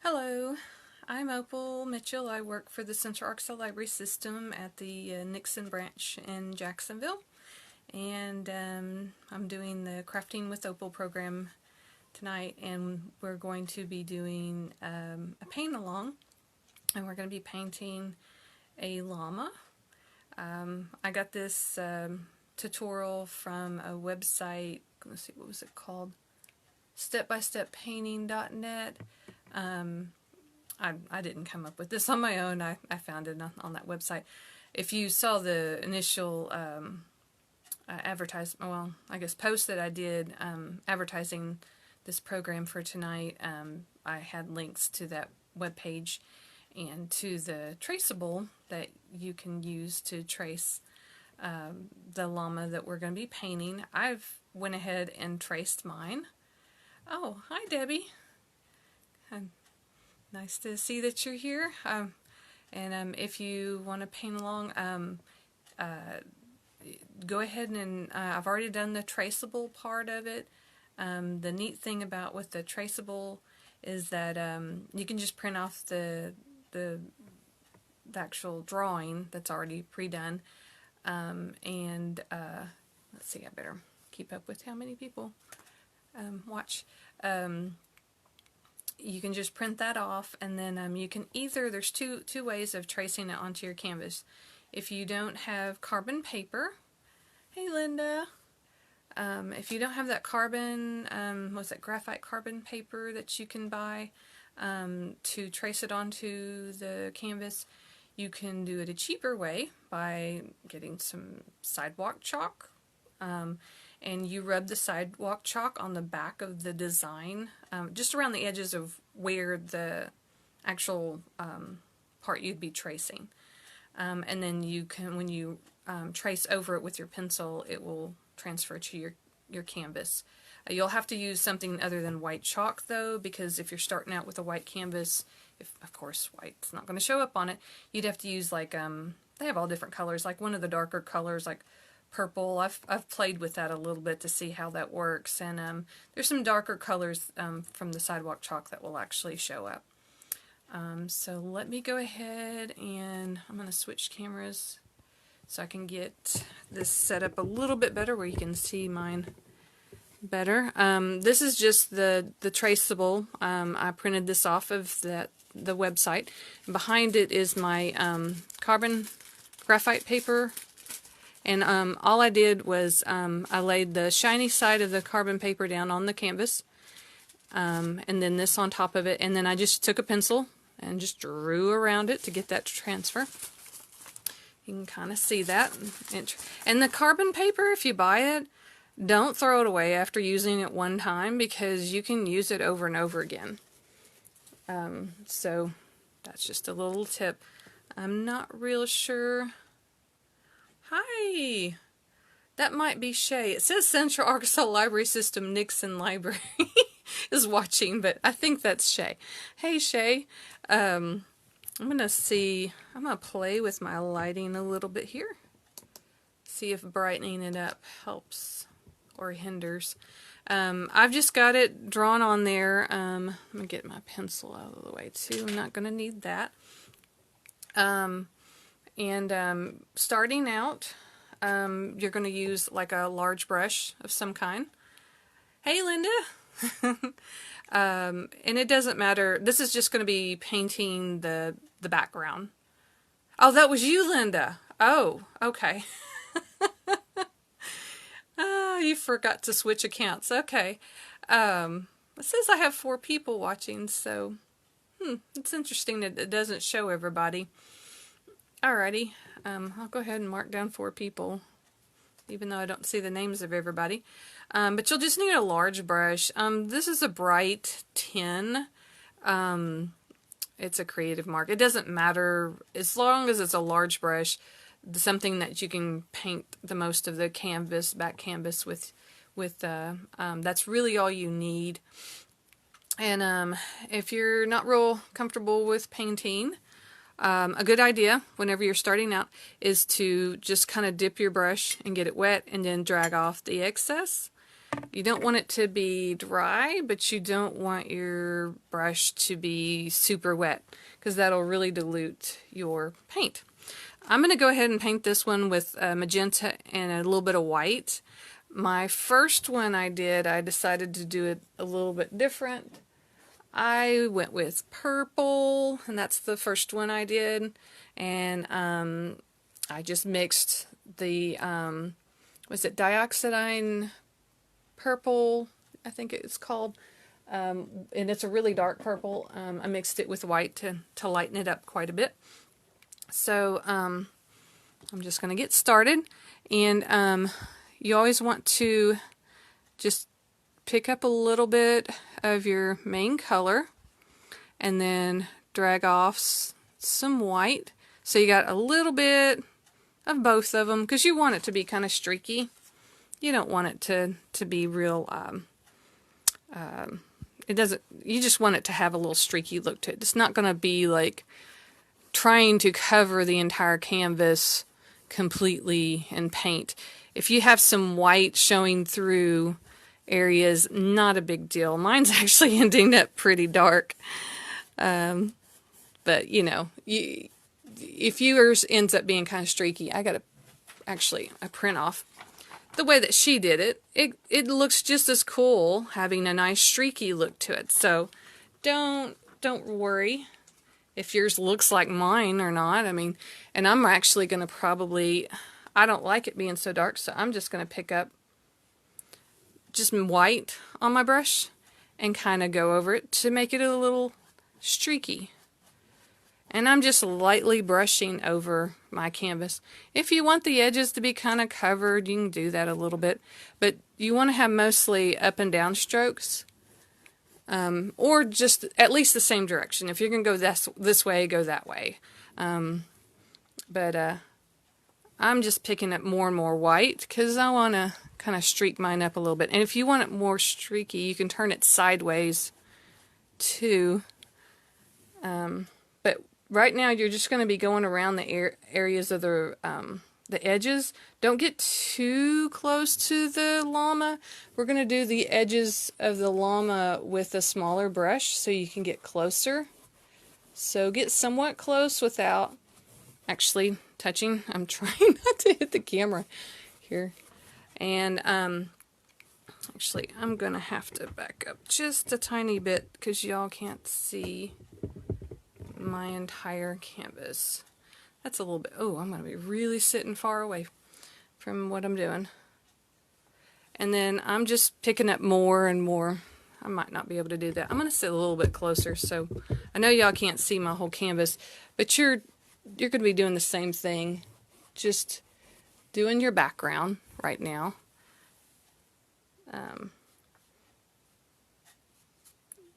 Hello, I'm Opal Mitchell. I work for the Central Arkansas Library System at the Nixon branch in Jacksonville, and I'm doing the Crafting with Opal program tonight, and we're going to be doing a paint along, and we're going to be painting a llama. I got this tutorial from a website. Let's see, what was it called? stepbysteppainting.net. I didn't come up with this on my own. I found it on that website. If you saw the initial advertisement, well, I guess post that I did advertising this program for tonight, I had links to that webpage and to the traceable that you can use to trace the llama that we're going to be painting. I've went ahead and traced mine. Oh, hi Debbie. Nice to see that you're here. If you want to paint along, go ahead and I've already done the traceable part of it. The neat thing about with the traceable is that you can just print off the actual drawing that's already pre-done. Let's see, I better keep up with how many people watch. You can just print that off, and then you can either, there's two ways of tracing it onto your canvas. If you don't have carbon paper, hey Linda, if you don't have that carbon, what's that, graphite carbon paper that you can buy to trace it onto the canvas, you can do it a cheaper way by getting some sidewalk chalk. And you rub the sidewalk chalk on the back of the design, just around the edges of where the actual part you'd be tracing. And then you can, when you trace over it with your pencil, it will transfer to your canvas. You'll have to use something other than white chalk though, because if you're starting out with a white canvas, if of course white's not going to show up on it, you'd have to use like, they have all different colors, like one of the darker colors, like purple. I've played with that a little bit to see how that works, and there's some darker colors from the sidewalk chalk that will actually show up. So let me go ahead and I'm going to switch cameras so I can get this set up a little bit better where you can see mine better. This is just the traceable. I printed this off of the website. And behind it is my carbon graphite paper. And all I did was I laid the shiny side of the carbon paper down on the canvas, and then this on top of it, and then I just took a pencil and just drew around it to get that to transfer. You can kind of see that. And the carbon paper, if you buy it, don't throw it away after using it one time, because you can use it over and over again. So that's just a little tip. I'm not real sure. Hi, that might be Shay. It says Central Arkansas Library System Nixon Library is watching, but I think that's Shay. Hey Shay, I'm gonna play with my lighting a little bit here. See if brightening it up helps or hinders. I've just got it drawn on there. I'm gonna get my pencil out of the way too. I'm not gonna need that. Starting out, you're going to use like a large brush of some kind. Hey Linda! And it doesn't matter. This is just going to be painting the background. Oh, that was you, Linda. Oh, okay. Oh, you forgot to switch accounts. Okay. It says I have 4 people watching, so it's interesting that it doesn't show everybody. Alrighty, I'll go ahead and mark down 4 people, even though I don't see the names of everybody. But you'll just need a large brush. This is a bright 10. It's a creative mark. It doesn't matter, as long as it's a large brush, something that you can paint the most of the canvas, back canvas with that's really all you need. And if you're not real comfortable with painting, a good idea whenever you're starting out is to just kind of dip your brush and get it wet and then drag off the excess. You don't want it to be dry, but you don't want your brush to be super wet, because that'll really dilute your paint. I'm going to go ahead and paint this one with magenta and a little bit of white. My first one I decided to do it a little bit different. I went with purple, and that's the first one I did. And I just mixed the, was it dioxidine purple, I think it's called, and it's a really dark purple. I mixed it with white to lighten it up quite a bit. So I'm just going to get started, and you always want to just pick up a little bit of your main color and then drag off some white, so you got a little bit of both of them, because you want it to be kind of streaky. You don't want it to be real, you just want it to have a little streaky look to it. It's not going to be like trying to cover the entire canvas completely in paint. If you have some white showing through areas, not a big deal. Mine's actually ending up pretty dark. But you know, if yours ends up being kind of streaky, I got a print off. The way that she did it, it looks just as cool having a nice streaky look to it. So don't worry if yours looks like mine or not. I mean, and I'm actually going to probably, I don't like it being so dark, so I'm just going to pick up just white on my brush and kind of go over it to make it a little streaky. And I'm just lightly brushing over my canvas. If you want the edges to be kind of covered, you can do that a little bit. But you want to have mostly up and down strokes. Or just at least the same direction. If you're going to go this way, go that way. But I'm just picking up more and more white because I want to kind of streak mine up a little bit. And if you want it more streaky, you can turn it sideways too. But right now you're just going to be going around the areas of the edges. Don't get too close to the llama. We're going to do the edges of the llama with a smaller brush so you can get closer. So get somewhat close without actually touching. I'm trying not to hit the camera here. And actually I'm going to have to back up just a tiny bit because y'all can't see my entire canvas. That's a little bit, oh, I'm going to be really sitting far away from what I'm doing. And then I'm just picking up more and more. I might not be able to do that. I'm going to sit a little bit closer, so I know y'all can't see my whole canvas, but you're going to be doing the same thing, just doing your background right now.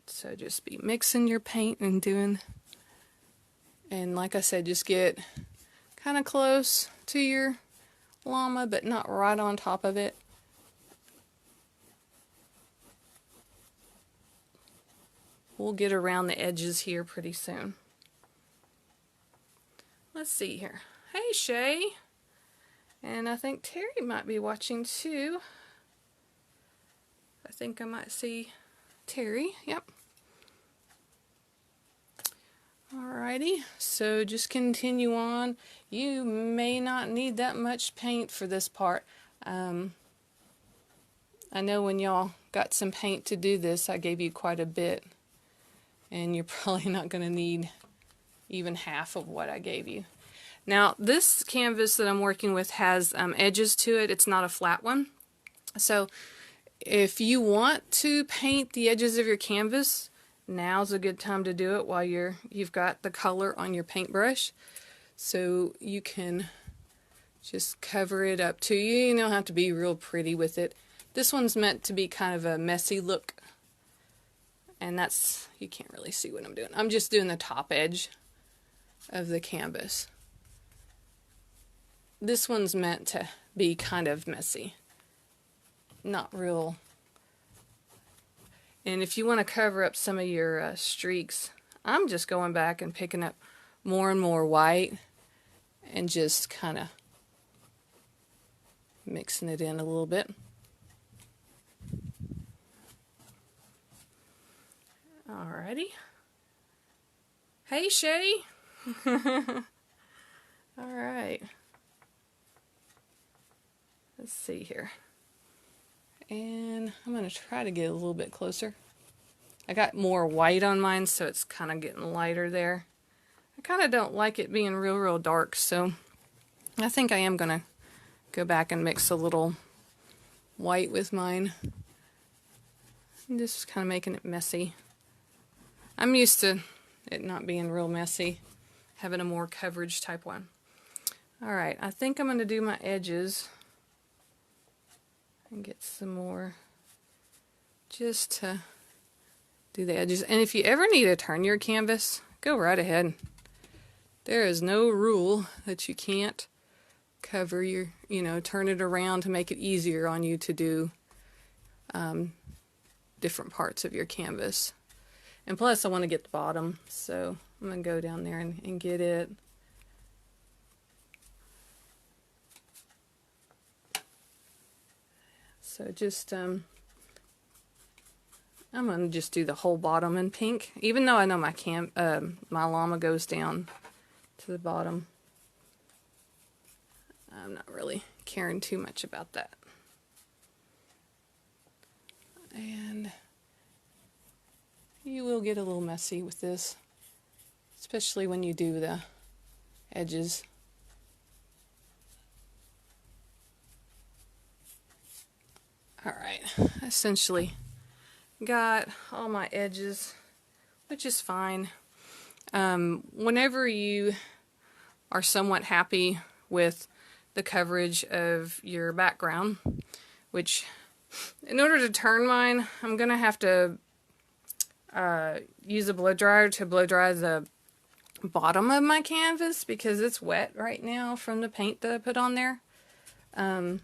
So just be mixing your paint and doing. And like I said, just get kind of close to your llama, but not right on top of it. We'll get around the edges here pretty soon. Let's see here. Hey, Shay. And I think Terry might be watching too. I think I might see Terry. Yep. Alrighty, so just continue on. You may not need that much paint for this part. I know when y'all got some paint to do this, I gave you quite a bit. And you're probably not going to need even half of what I gave you. Now, this canvas that I'm working with has edges to it. It's not a flat one. So if you want to paint the edges of your canvas, now's a good time to do it while you've got the color on your paintbrush. So you can just cover it up too. You don't have to be real pretty with it. This one's meant to be kind of a messy look. And that's, you can't really see what I'm doing. I'm just doing the top edge of the canvas. This one's meant to be kind of messy. Not real. And if you want to cover up some of your streaks, I'm just going back and picking up more and more white and just kind of mixing it in a little bit. Alrighty. Hey, Shay. Alright. Let's see here. And I'm going to try to get a little bit closer. I got more white on mine, so it's kind of getting lighter there. I kind of don't like it being real dark, so I think I am going to go back and mix a little white with mine. I'm just kind of making it messy. I'm used to it not being real messy, having a more coverage type one. Alright, I think I'm going to do my edges and get some more just to do the edges. And if you ever need to turn your canvas, go right ahead. There is no rule that you can't cover your, turn it around to make it easier on you to do different parts of your canvas. And plus I want to get the bottom, so I'm going to go down there and get it. So just, I'm going to just do the whole bottom in pink, even though I know my llama goes down to the bottom. I'm not really caring too much about that. And you will get a little messy with this, especially when you do the edges. Alright, essentially got all my edges, which is fine. Whenever you are somewhat happy with the coverage of your background, which in order to turn mine, I'm going to have to use a blow dryer to blow dry the bottom of my canvas because it's wet right now from the paint that I put on there. And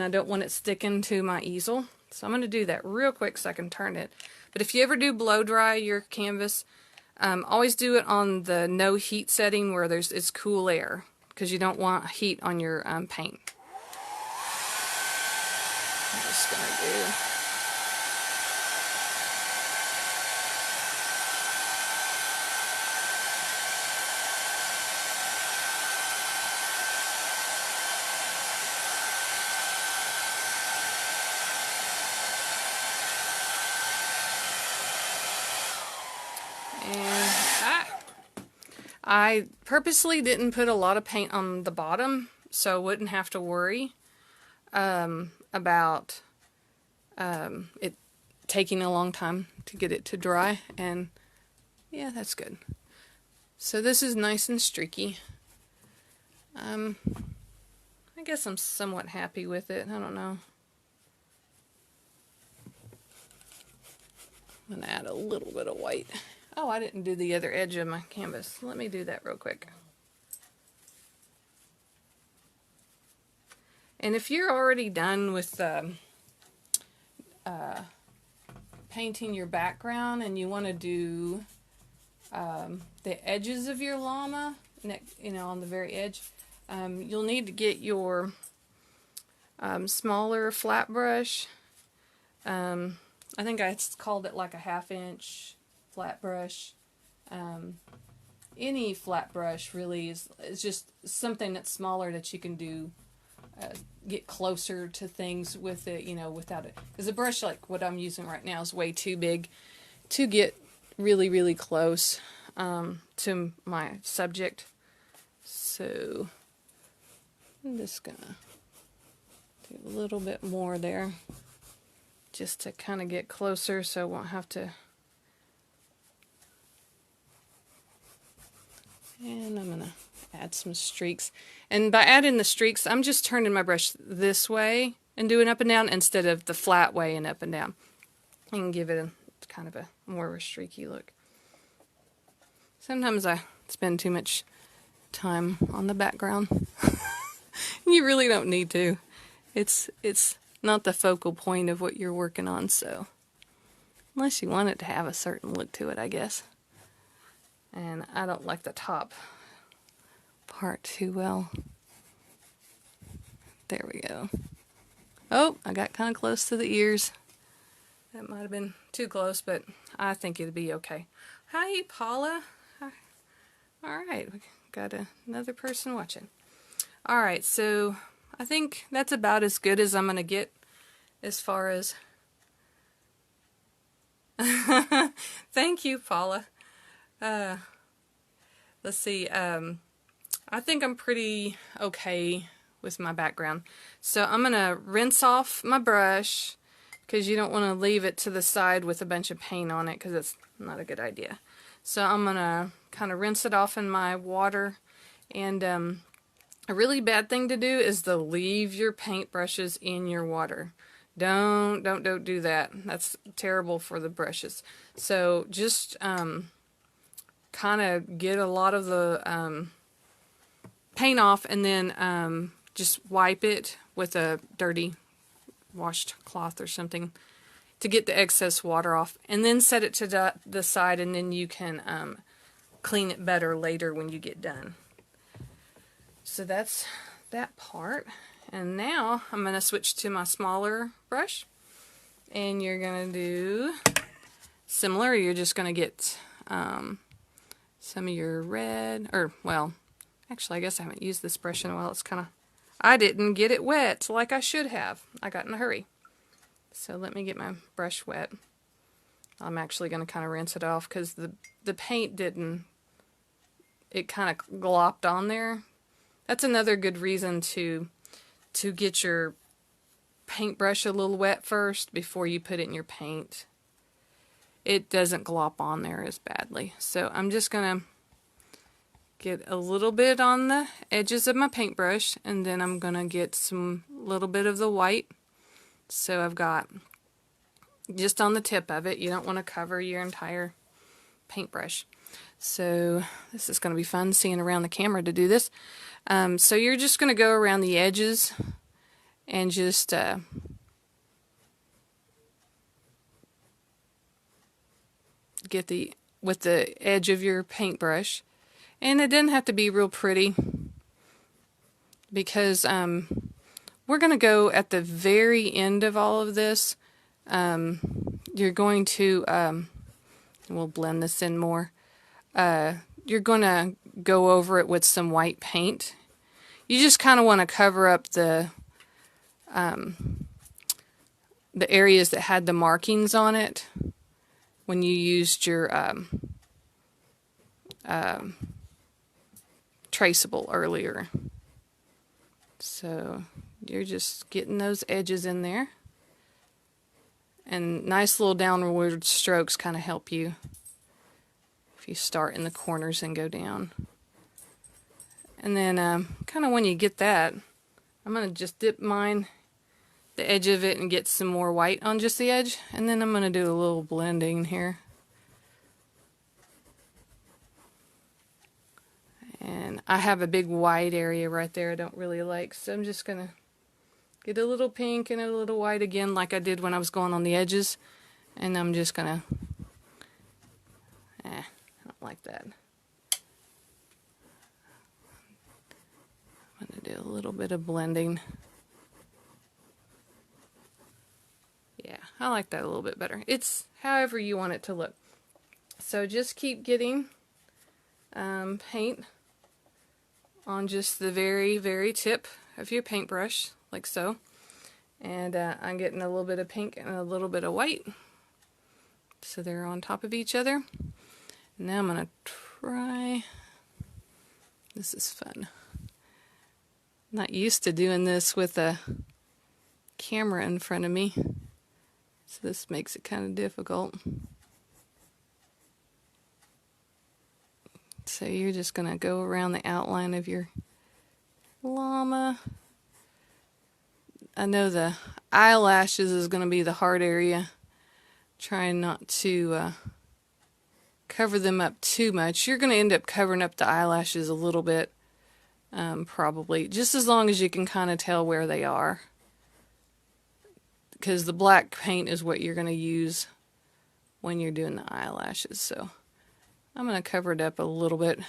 I don't want it sticking to my easel. So I'm going to do that real quick so I can turn it. But if you ever do blow dry your canvas, always do it on the no heat setting where it's cool air, because you don't want heat on your paint. I'm just going to do... I purposely didn't put a lot of paint on the bottom so I wouldn't have to worry about it taking a long time to get it to dry, and yeah, that's good. So this is nice and streaky. I guess I'm somewhat happy with it. I don't know. I'm going to add a little bit of white. Oh, I didn't do the other edge of my canvas. Let me do that real quick. And if you're already done with painting your background and you want to do the edges of your llama, on the very edge, you'll need to get your smaller flat brush. I think I called it like a 1/2 inch flat brush. Any flat brush really is just something that's smaller that you can do, get closer to things with it, without it. Because a brush like what I'm using right now is way too big to get really close to my subject. So I'm just gonna do a little bit more there just to kind of get closer so I won't have to. And I'm going to add some streaks. And by adding the streaks, I'm just turning my brush this way and doing up and down instead of the flat way and up and down. And give it kind of a more of a streaky look. Sometimes I spend too much time on the background. You really don't need to. It's not the focal point of what you're working on, so unless you want it to have a certain look to it, I guess. And I don't like the top part too well. There we go. Oh, I got kind of close to the ears. That might have been too close, but I think it'll be okay. Hi, Paula. Hi. All right, we got another person watching. All right, so I think that's about as good as I'm going to get as far as... Thank you, Paula. Let's see. I think I'm pretty okay with my background. So I'm going to rinse off my brush, because you don't want to leave it to the side with a bunch of paint on it, because it's not a good idea. So I'm going to kind of rinse it off in my water. And a really bad thing to do is to leave your paintbrushes in your water. Don't do that. That's terrible for the brushes. So just kind of get a lot of the paint off, and then just wipe it with a dirty washed cloth or something to get the excess water off, and then set it to the side, and then you can clean it better later when you get done. So that's that part. And now I'm going to switch to my smaller brush, and you're going to do similar. You're just going to get some of your red, or well, actually I guess I haven't used this brush in a while. It's kind of, I didn't get it wet like I should have. I got in a hurry. So let me get my brush wet. I'm actually going to kind of rinse it off, because the paint didn't, it kind of glopped on there. That's another good reason to get your paintbrush a little wet first before you put it in your paint. It doesn't glop on there as badly. So I'm just going to get a little bit on the edges of my paintbrush, and then I'm going to get some little bit of the white. So I've got just on the tip of it. You don't want to cover your entire paintbrush. So this is going to be fun seeing around the camera to do this. So you're just going to go around the edges and just get with the edge of your paintbrush. And it doesn't have to be real pretty, because we're going to go at the very end of all of this. You're going to, we'll blend this in more. You're going to go over it with some white paint. You just kind of want to cover up the areas that had the markings on it when you used your traceable earlier. So you're just getting those edges in there, and nice little downward strokes kind of help you if you start in the corners and go down. And then kind of when you get that, I'm going to just dip the edge of it and get some more white on just the edge, and then I'm going to do a little blending here. And I have a big white area right there I don't really like, so I'm just going to get a little pink and a little white again, like I did when I was going on the edges. And I'm just going to, I don't like that. I'm going to do a little bit of blending. Yeah, I like that a little bit better. It's however you want it to look. So just keep getting paint on just the very, very tip of your paintbrush, like so. And I'm getting a little bit of pink and a little bit of white, so they're on top of each other. Now I'm going to try, this is fun. Not used to doing this with a camera in front of me, so this makes it kind of difficult. So you're just going to go around the outline of your llama. I know the eyelashes is going to be the hard area. Trying not to cover them up too much. You're going to end up covering up the eyelashes a little bit, probably. Just as long as you can kind of tell where they are. Because the black paint is what you're going to use when you're doing the eyelashes. So I'm going to cover it up a little bit.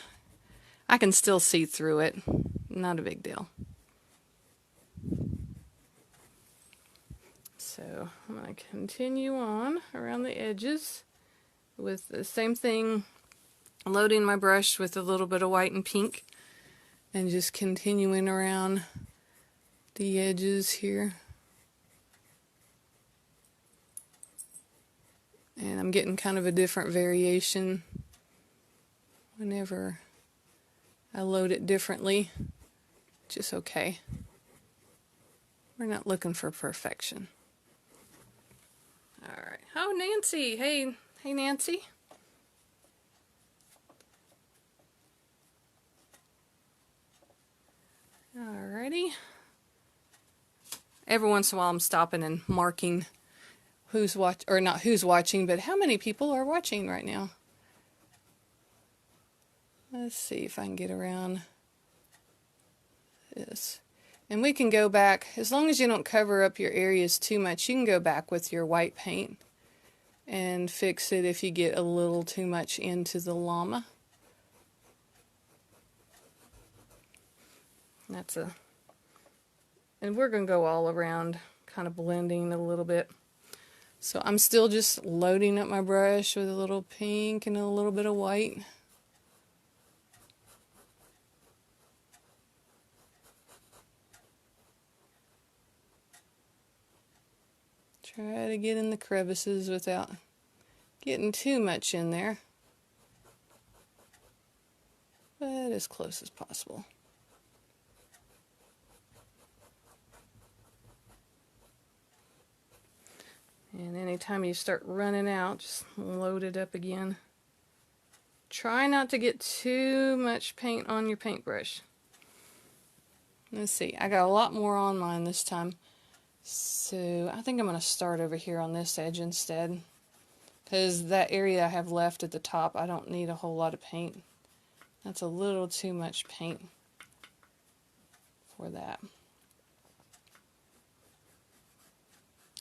I can still see through it. Not a big deal. So So I'm going to continue on around the edges with the same thing, loading my brush with a little bit of white and pink, and just continuing around the edges here. And I'm getting kind of a different variation whenever I load it differently, which is okay. We're not looking for perfection. Alright. Oh, Nancy! Hey Nancy. Alrighty. Every once in a while I'm stopping and marking who's not who's watching, but how many people are watching right now. Let's see if I can get around this. And we can go back, as long as you don't cover up your areas too much, you can go back with your white paint and fix it if you get a little too much into the llama. And we're going to go all around, kind of blending a little bit. So I'm still just loading up my brush with a little pink and a little bit of white. Try to get in the crevices without getting too much in there, but as close as possible. And anytime you start running out, just load it up again. Try not to get too much paint on your paintbrush. Let's see, I got a lot more on mine this time. So I think I'm going to start over here on this edge instead, because that area I have left at the top, I don't need a whole lot of paint. That's a little too much paint for that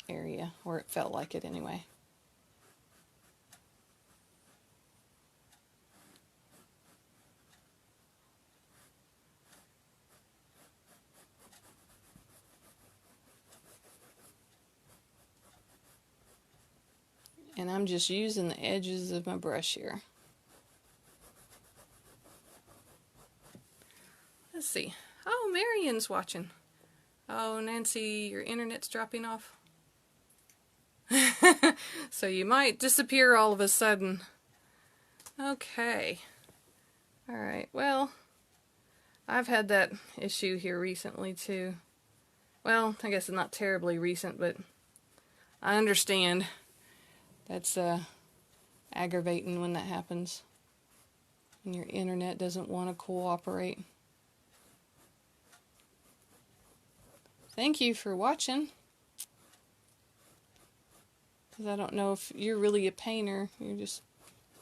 area, or it felt like it anyway. And I'm just using the edges of my brush here. Let's see. Oh, Marion's watching. Oh, Nancy, your internet's dropping off. So you might disappear all of a sudden. Okay. Alright, well, I've had that issue here recently too. Well, I guess it's not terribly recent, but I understand. That's aggravating when that happens, when your internet doesn't want to cooperate. Thank you for watching, because I don't know if you're really a painter. You're just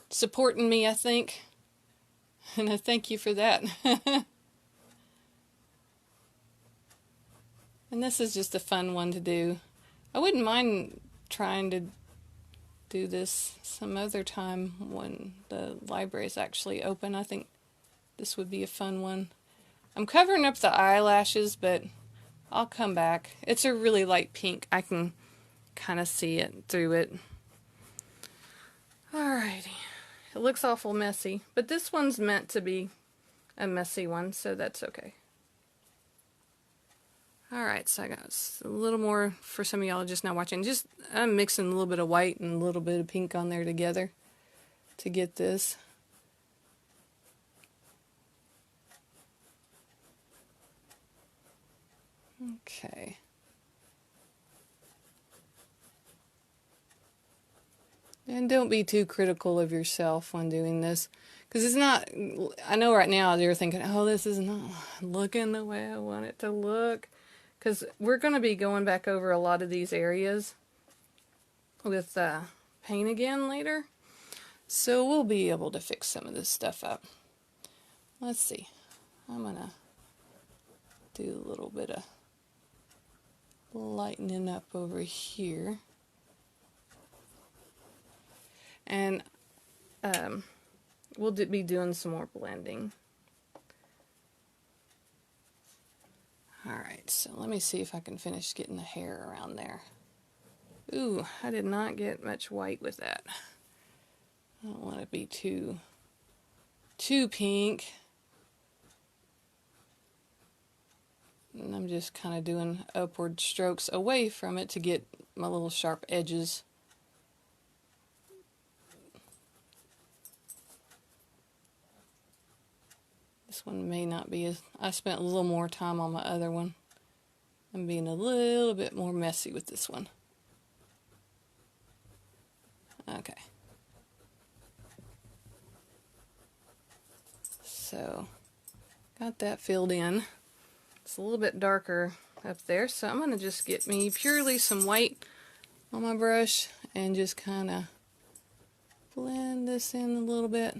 supporting me, I think, and I thank you for that. And this is just a fun one to do. I wouldn't mind trying to do this some other time when the library is actually open. I think this would be a fun one. I'm covering up the eyelashes, but I'll come back. It's a really light pink. I can kind of see it through it. Alrighty. It looks awful messy, but this one's meant to be a messy one, so that's okay. Alright, so I got a little more for some of y'all just now watching. I'm mixing a little bit of white and a little bit of pink on there together to get this. Okay. And don't be too critical of yourself when doing this, because it's not, I know right now you're thinking, oh, this is not looking the way I want it to look. Because we're going to be going back over a lot of these areas with paint again later. So we'll be able to fix some of this stuff up. Let's see. I'm going to do a little bit of lightening up over here. And we'll be doing some more blending. Alright, so let me see if I can finish getting the hair around there. Ooh, I did not get much white with that. I don't want to be too pink. And I'm just kind of doing upward strokes away from it to get my little sharp edges. This one may not be as... I spent a little more time on my other one. I'm being a little bit more messy with this one. Okay. So, got that filled in. It's a little bit darker up there, so I'm going to just get me purely some white on my brush and just kind of blend this in a little bit.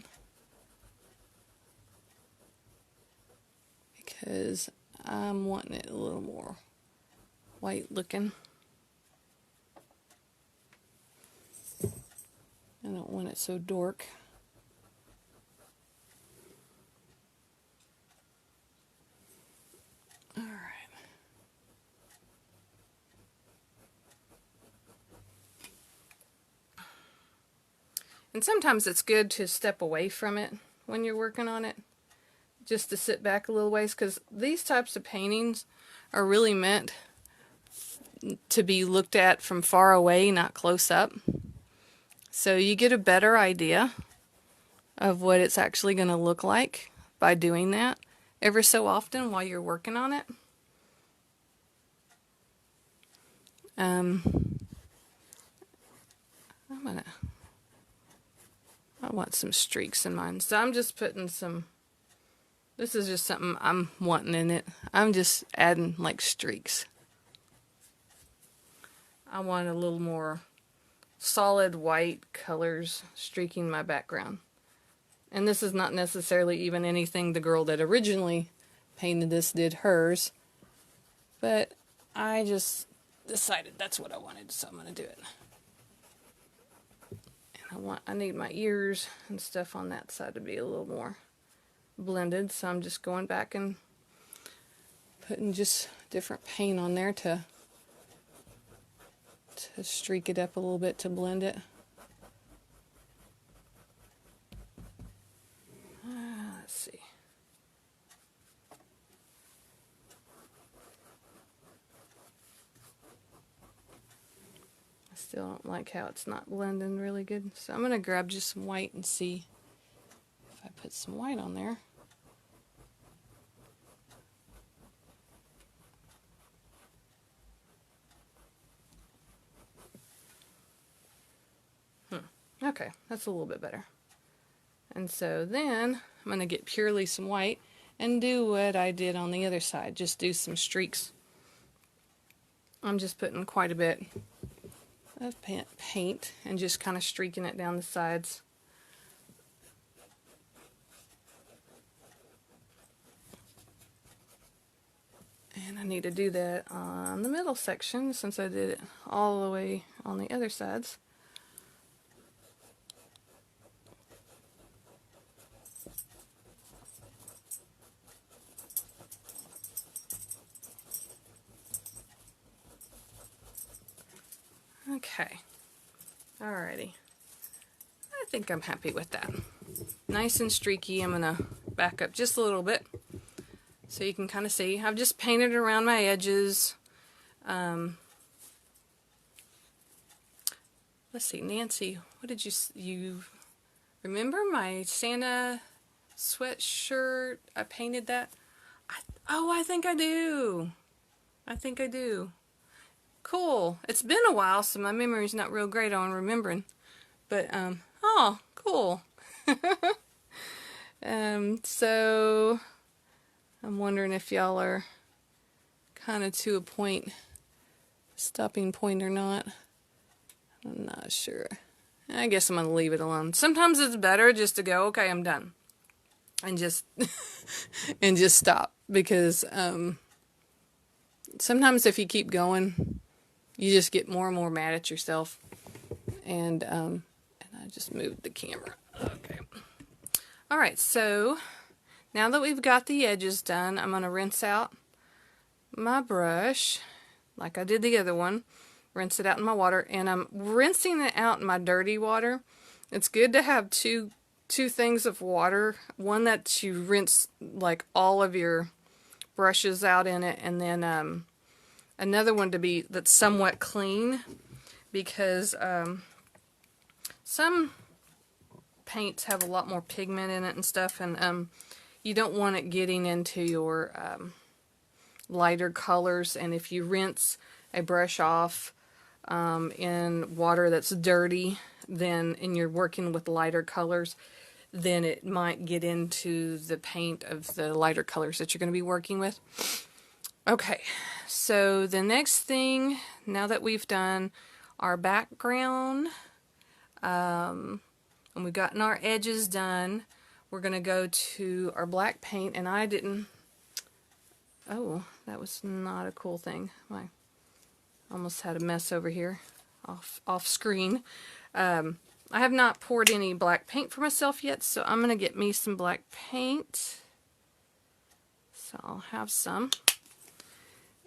Because I'm wanting it a little more white looking. I don't want it so dark. Alright. And sometimes it's good to step away from it when you're working on it. Just to sit back a little ways, because these types of paintings are really meant to be looked at from far away, not close up. So you get a better idea of what it's actually going to look like by doing that every so often while you're working on it. I want some streaks in mine, so I'm just putting some... This is just something I'm wanting in it. I'm just adding like streaks. I want a little more solid white colors streaking my background. And this is not necessarily even anything the girl that originally painted this did hers. But I just decided that's what I wanted, so I'm going to do it. And I need my ears and stuff on that side to be a little more blended, so I'm just going back and putting just different paint on there to streak it up a little bit to blend it. Let's see. I still don't like how it's not blending really good, so I'm going to grab just some white and see if I put some white on there. Okay, that's a little bit better. And so then I'm going to get purely some white and do what I did on the other side. Just do some streaks. I'm just putting quite a bit of paint and just kind of streaking it down the sides. And I need to do that on the middle section since I did it all the way on the other sides. Okay, alrighty. I think I'm happy with that. Nice and streaky. I'm gonna back up just a little bit so you can kind of see. I've just painted around my edges. Let's see, Nancy, what did you remember my Santa sweatshirt? I painted that. I think I do. I think I do. Cool. It's been a while, so my memory's not real great on remembering. But, oh, cool. So, I'm wondering if y'all are kind of to a point, stopping point or not. I'm not sure. I guess I'm going to leave it alone. Sometimes it's better just to go, okay, I'm done. And just, and just stop. Because, sometimes if you keep going, you just get more and more mad at yourself. And I just moved the camera. Okay. Alright, so now that we've got the edges done, I'm going to rinse out my brush, like I did the other one. rinse it out in my water, and I'm rinsing it out in my dirty water. It's good to have two things of water. One that you rinse like all of your brushes out in it, and then another one that's somewhat clean, because some paints have a lot more pigment in it and stuff, and you don't want it getting into your lighter colors. And if you rinse a brush off in water that's dirty, then and you're working with lighter colors, then it might get into the paint of the lighter colors that you're going to be working with. Okay, so the next thing, now that we've done our background, and we've gotten our edges done, we're going to go to our black paint. And I didn't, oh, that was not a cool thing. I almost had a mess over here off screen. I have not poured any black paint for myself yet, so I'm going to get me some black paint. So I'll have some.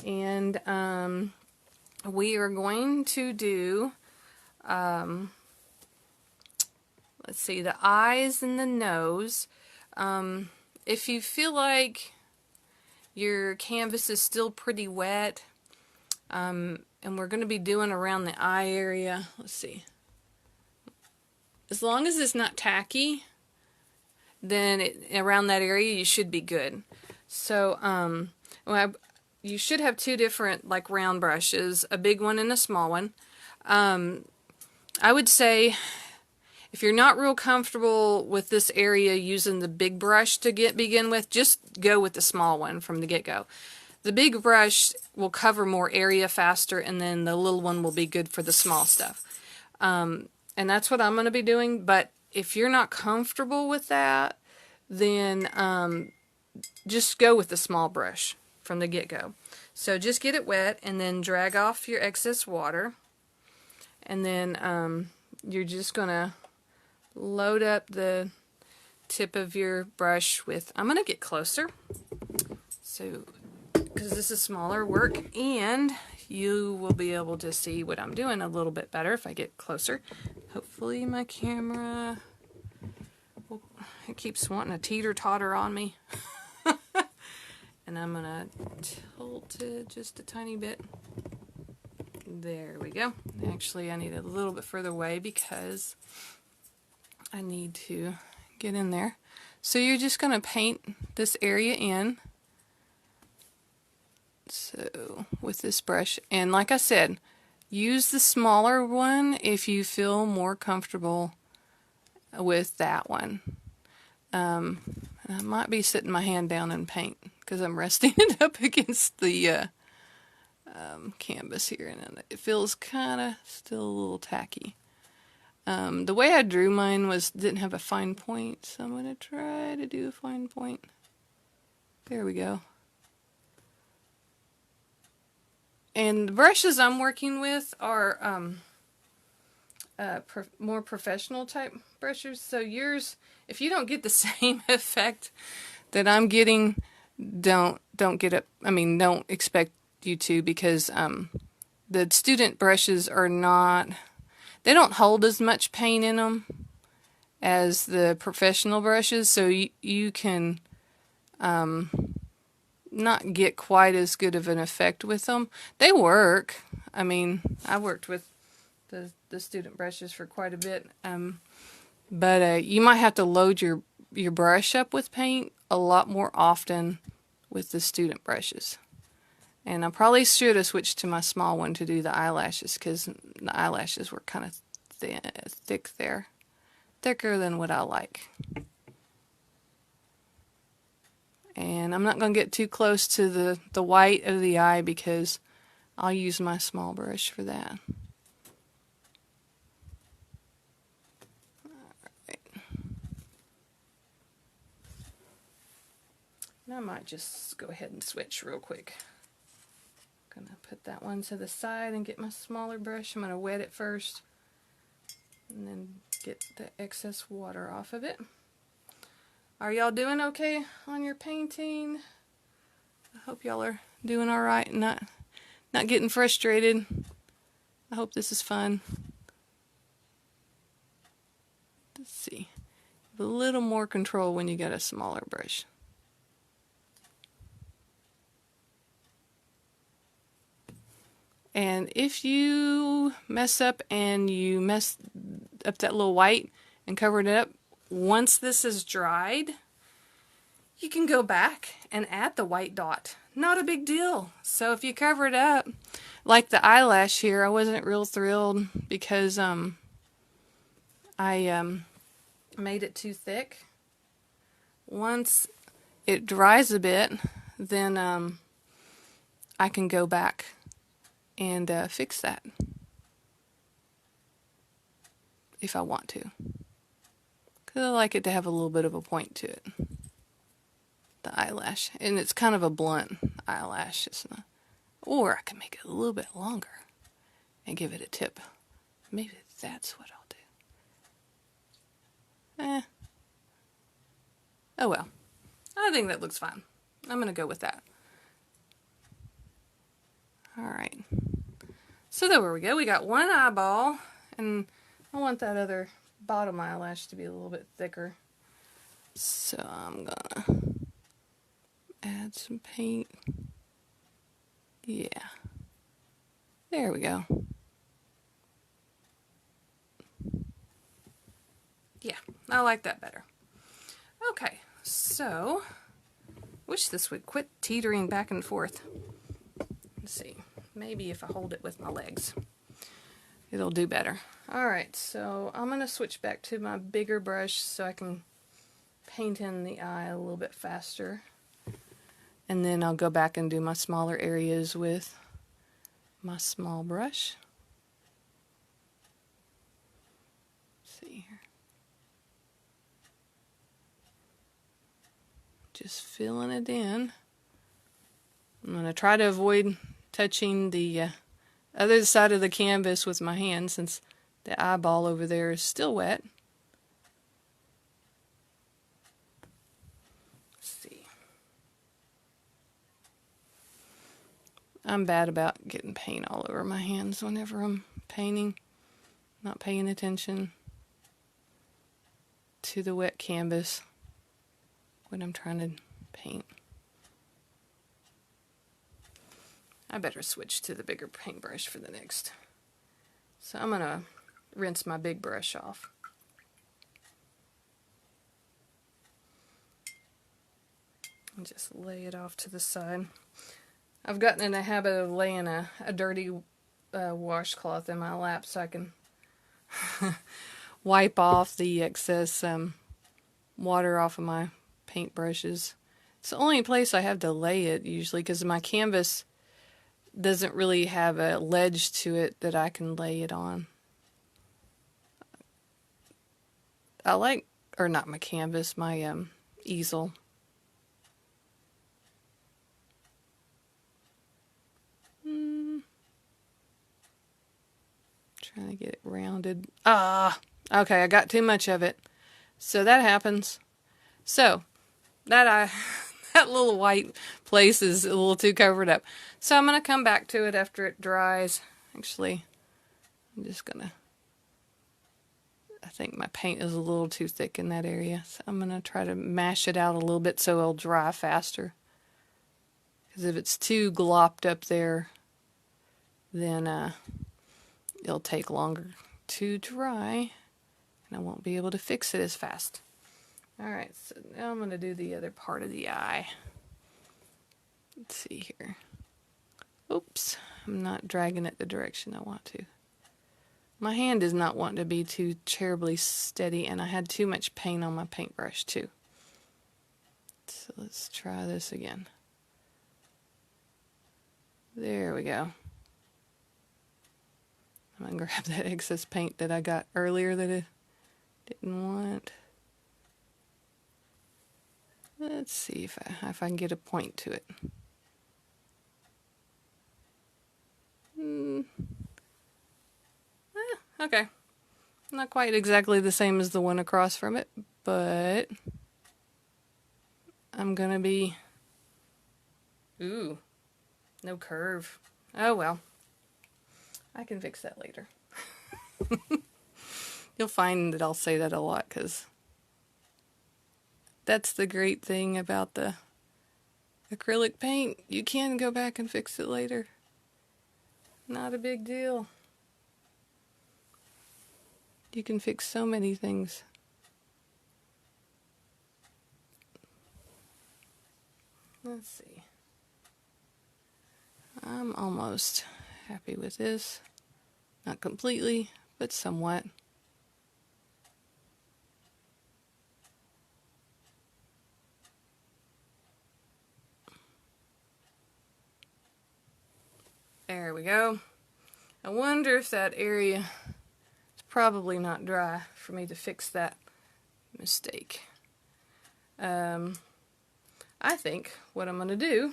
And we are going to do, let's see, the eyes and the nose. If you feel like your canvas is still pretty wet, and we're going to be doing around the eye area, let's see. As long as it's not tacky, then around that area you should be good. So you should have two different like round brushes, a big one and a small one. I would say if you're not real comfortable with this area using the big brush to begin with, just go with the small one from the get-go. The big brush will cover more area faster, and then the little one will be good for the small stuff. And that's what I'm going to be doing. But if you're not comfortable with that, then just go with the small brush from the get-go. So just get it wet and then drag off your excess water. And then you're just going to load up the tip of your brush with, I'm going to get closer, so because this is smaller work, and you will be able to see what I'm doing a little bit better if I get closer. Hopefully my camera, it keeps wanting to teeter-totter on me. And I'm going to tilt it just a tiny bit. There we go. Actually, I need it a little bit further away because I need to get in there. So you're just going to paint this area in. So with this brush, and like I said, use the smaller one if you feel more comfortable with that one. I might be sitting my hand down in paint because I'm resting it up against the canvas here, and it feels kind of still a little tacky. The way I drew mine didn't have a fine point, so I'm going to try to do a fine point. There we go. And the brushes I'm working with are more professional type brushes. So yours, if you don't get the same effect that I'm getting, don't get it. I mean, don't expect you to, because the student brushes are not. They don't hold as much paint in them as the professional brushes, so you can not get quite as good of an effect with them. They work. I mean, I worked with the student brushes for quite a bit, but you might have to load your brush up with paint a lot more often with the student brushes. And I probably should have switched to my small one to do the eyelashes, because the eyelashes were kind of thick there. Thicker than what I like. And I'm not going to get too close to the white of the eye, because I'll use my small brush for that. Alright. And I might just go ahead and switch real quick. I'm going to put that one to the side and get my smaller brush. I'm going to wet it first and then get the excess water off of it. Are y'all doing okay on your painting? I hope y'all are doing alright and not getting frustrated. I hope this is fun. Let's see. A little more control when you get a smaller brush. And if you mess up and you mess up that little white and covered it up, once this is dried, you can go back and add the white dot. Not a big deal. So if you cover it up, like the eyelash here, I wasn't real thrilled because I made it too thick. Once it dries a bit, then I can go back and fix that if I want to. Because I like it to have a little bit of a point to it. The eyelash. And it's kind of a blunt eyelash. It's not, or I can make it a little bit longer and give it a tip. Maybe that's what I'll do. Oh well. I think that looks fine. I'm going to go with that. Alright. So there we go. We got one eyeball. And I want that other bottom eyelash to be a little bit thicker. So I'm going to add some paint. Yeah. There we go. Yeah, I like that better. Okay, so wish this would quit teetering back and forth. Let's see. Maybe if I hold it with my legs, it'll do better. Alright, so I'm going to switch back to my bigger brush so I can paint in the eye a little bit faster. And then I'll go back and do my smaller areas with my small brush. Let's see here. Just filling it in. I'm going to try to avoid touching the other side of the canvas with my hand since the eyeball over there is still wet. Let's see. I'm bad about getting paint all over my hands whenever I'm painting, not paying attention to the wet canvas when I'm trying to paint. I better switch to the bigger paintbrush for the next. So I'm going to rinse my big brush off. And just lay it off to the side. I've gotten in the habit of laying a dirty washcloth in my lap so I can wipe off the excess water off of my paintbrushes. It's the only place I have to lay it usually because my canvas doesn't really have a ledge to it that I can lay it on. I like, or not my canvas, my easel. Trying to get it rounded. Okay, I got too much of it. So that happens. So that that little white place is a little too covered up. So I'm going to come back to it after it dries. Actually, I'm just going to, I think my paint is a little too thick in that area. So I'm going to try to mash it out a little bit so it'll dry faster. Because if it's too glopped up there, then it'll take longer to dry. And I won't be able to fix it as fast. Alright, so now I'm going to do the other part of the eye. Let's see here. Oops, I'm not dragging it the direction I want to. My hand is not wanting to be too terribly steady, and I had too much paint on my paintbrush too. So let's try this again. There we go. I'm going to grab that excess paint that I got earlier that I didn't want. Let's see if I can get a point to it. Okay. Not quite exactly the same as the one across from it, but I'm gonna be... Ooh, no curve. Oh well. I can fix that later. You'll find that I'll say that a lot because that's the great thing about the acrylic paint. You can go back and fix it later. Not a big deal. You can fix so many things. Let's see. I'm almost happy with this. Not completely, but somewhat. There we go. I wonder if that area is probably not dry for me to fix that mistake. I think what I'm going to do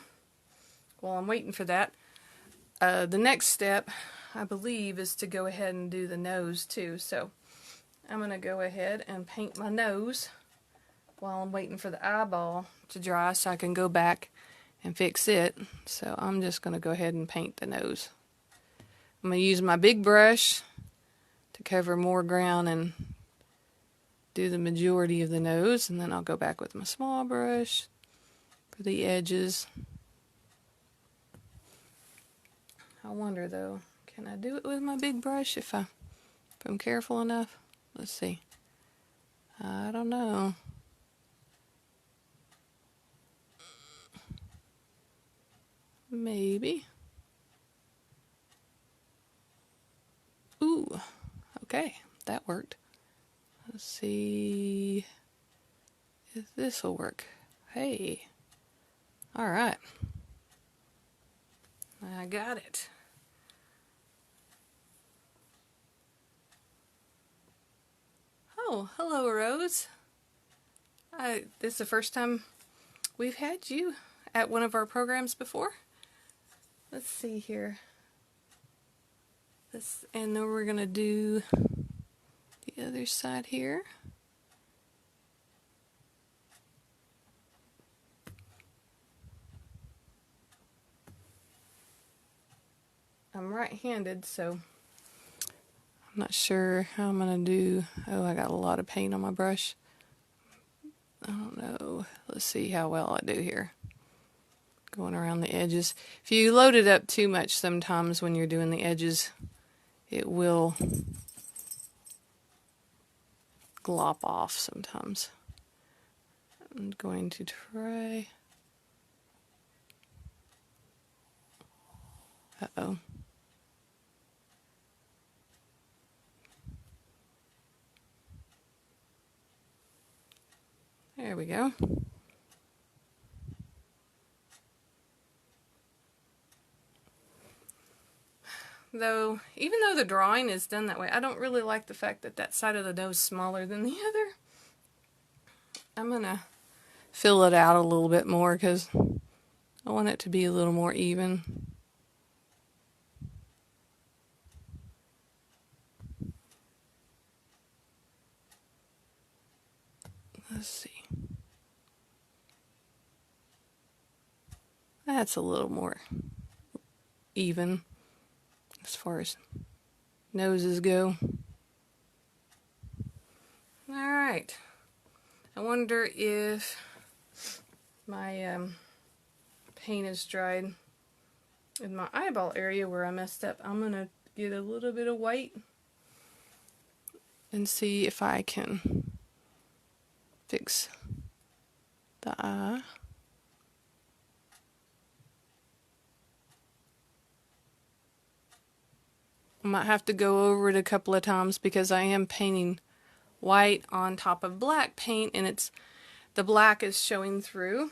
while I'm waiting for that, the next step, I believe, is to go ahead and do the nose too. So I'm going to go ahead and paint my nose while I'm waiting for the eyeball to dry so I can go back and fix it. So I'm just going to go ahead and paint the nose. I'm going to use my big brush to cover more ground and do the majority of the nose, and then I'll go back with my small brush for the edges. I wonder though, can I do it with my big brush if I'm careful enough? Let's see. I don't know. Maybe. Ooh, okay, that worked. Let's see if this will work. Hey, all right. I got it. Oh, hello, Rose. This is the first time we've had you at one of our programs before. Let's see here. And then we're going to do the other side here. I'm right-handed, so I'm not sure how I'm going to do. Oh, I got a lot of paint on my brush. I don't know. Let's see how well I do here. Going around the edges. If you load it up too much sometimes when you're doing the edges, it will glop off sometimes. I'm going to try. Uh-oh. There we go. Though, even though the drawing is done that way, I don't really like the fact that that side of the nose is smaller than the other. I'm going to fill it out a little bit more because I want it to be a little more even. Let's see. That's a little more even as far as noses go. Alright. I wonder if my paint is dried in my eyeball area where I messed up. I'm going to get a little bit of white and see if I can fix the eye. I might have to go over it a couple of times because I am painting white on top of black paint, and the black is showing through.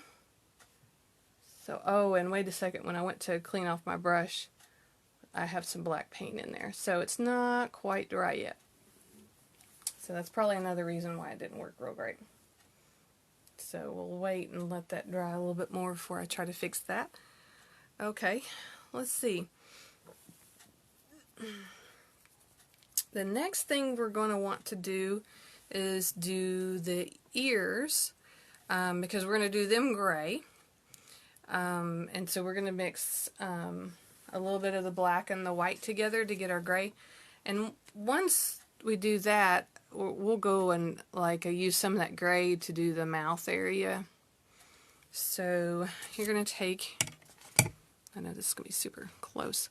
So, oh, and wait a second, when I went to clean off my brush, I have some black paint in there. So it's not quite dry yet. So that's probably another reason why it didn't work real great. So we'll wait and let that dry a little bit more before I try to fix that. Okay, let's see. The next thing we're going to want to do is do the ears, because we're going to do them gray. And so we're going to mix a a little bit of the black and the white together to get our gray. And once we do that, we'll go and like use some of that gray to do the mouth area. So you're going to take, I know this is going to be super close.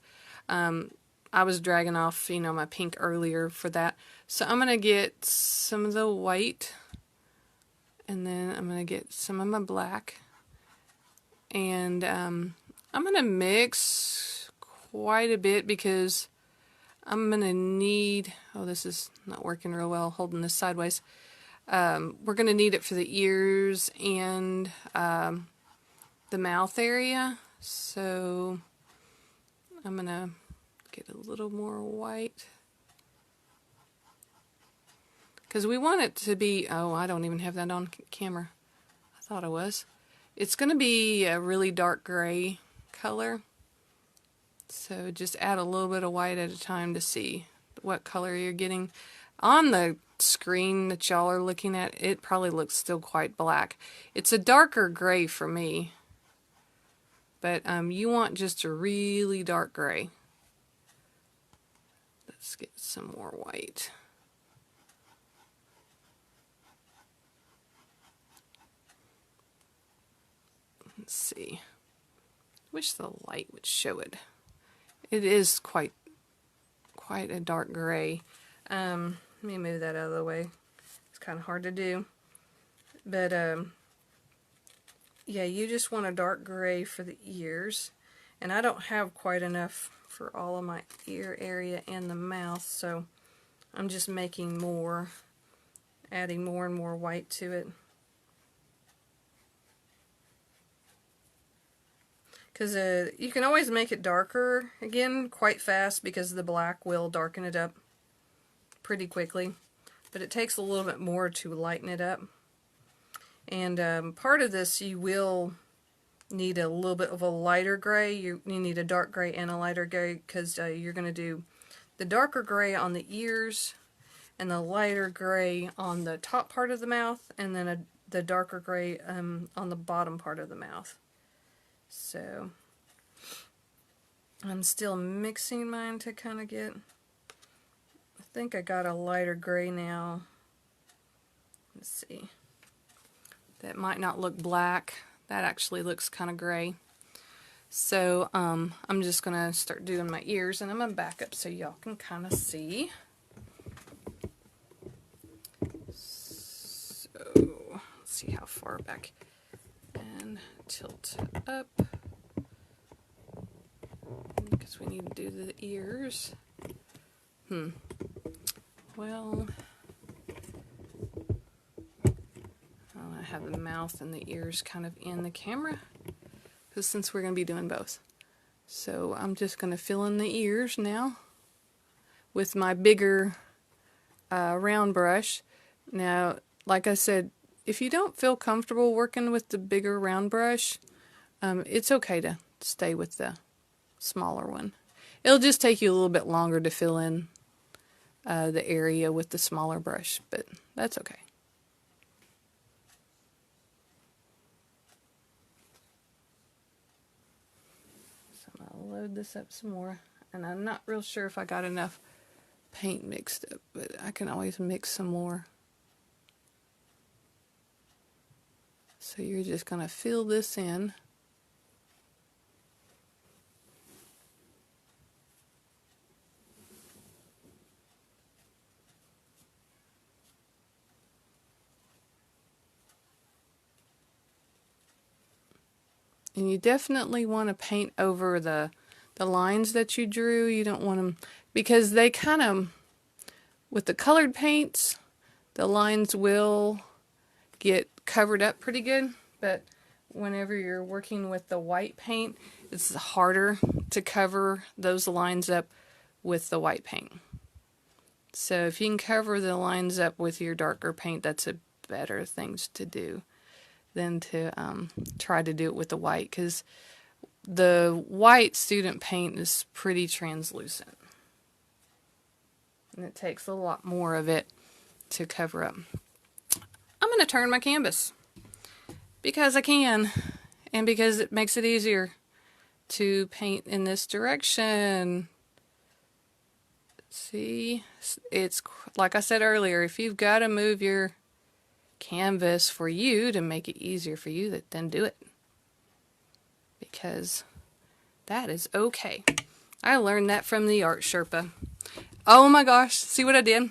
I was dragging off, you know, my pink earlier for that. So I'm going to get some of the white, and then I'm going to get some of my black. And I'm going to mix quite a bit because I'm going to need, oh, this is not working real well, holding this sideways. We're going to need it for the ears and the mouth area. So I'm going to get a little more white. Because we want it to be, oh, I don't even have that on camera. I thought I was. It's going to be a really dark gray color. So just add a little bit of white at a time to see what color you're getting. On the screen that y'all are looking at, it probably looks still quite black. It's a darker gray for me. But you want just a really dark gray. Let's get some more white. Let's see. Wish the light would show it. It is quite a dark gray. Let me move that out of the way. It's kind of hard to do. But yeah, you just want a dark gray for the ears. And I don't have quite enough for all of my ear area and the mouth, so I'm just making more, adding more and more white to it. Because you can always make it darker again quite fast because the black will darken it up pretty quickly. But it takes a little bit more to lighten it up. And part of this you will need a little bit of a lighter gray. You need a dark gray and a lighter gray because you're going to do the darker gray on the ears and the lighter gray on the top part of the mouth, and then the darker gray on the bottom part of the mouth. So I'm still mixing mine to kind of get, I think I got a lighter gray now. Let's see. That might not look black. That actually looks kind of gray. So I'm just going to start doing my ears, and I'm going to back up so y'all can kind of see. So let's see how far back. And tilt up. Because we need to do the ears. Well, I have the mouth and the ears kind of in the camera, because since we're going to be doing both. So I'm just going to fill in the ears now with my bigger round brush. Now, like I said, if you don't feel comfortable working with the bigger round brush, it's okay to stay with the smaller one. It'll just take you a little bit longer to fill in the area with the smaller brush, but that's okay. So I'm going to load this up some more, and I'm not real sure if I got enough paint mixed up, but I can always mix some more. So you're just going to fill this in. And you definitely want to paint over the lines that you drew. You don't want them, because they kind of, with the colored paints, the lines will get covered up pretty good. But whenever you're working with the white paint, it's harder to cover those lines up with the white paint. So if you can cover the lines up with your darker paint, that's a better thing to do than to try to do it with the white, because the white student paint is pretty translucent. And it takes a lot more of it to cover up. I'm going to turn my canvas because I can, and because it makes it easier to paint in this direction. See, it's like I said earlier, if you've got to move your canvas for you to make it easier for you, then do it. Because that is okay. I learned that from the art Sherpa. Oh my gosh, see what I did?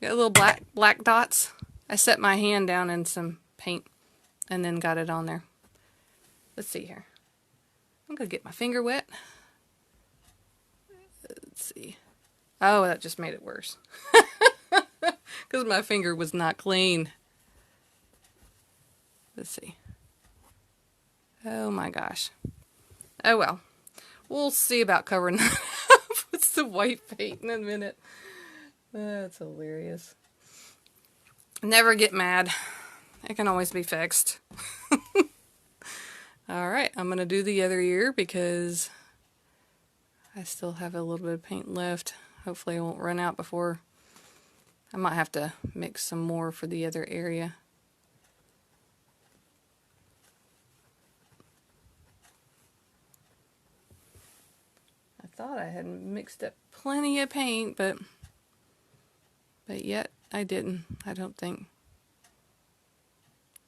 Got little black dots. I set my hand down in some paint and then got it on there. Let's see here. I'm gonna get my finger wet. Let's see. Oh, that just made it worse. Because my finger was not clean. Let's see. Oh my gosh. Oh well. We'll see about covering that up with some white paint in a minute. That's hilarious. Never get mad. It can always be fixed. Alright, I'm going to do the other ear because I still have a little bit of paint left. Hopefully it won't run out before. I might have to mix some more for the other area. I thought I had mixed up plenty of paint, but yet I didn't, I don't think.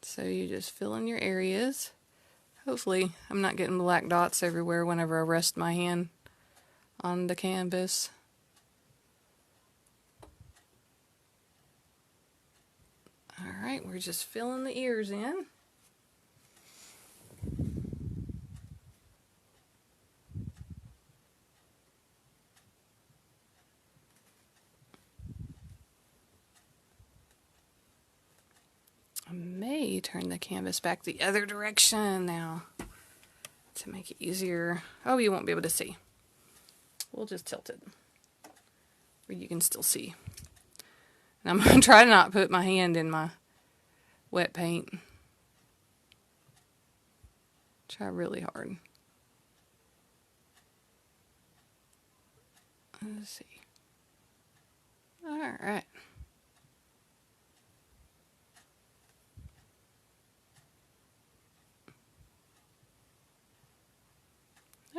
So you just fill in your areas. Hopefully I'm not getting black dots everywhere whenever I rest my hand on the canvas. Alright, we're just filling the ears in. I may turn the canvas back the other direction now to make it easier. Oh, you won't be able to see. We'll just tilt it where you can still see. And I'm going to try to not put my hand in my wet paint. Try really hard. Let's see. Alright.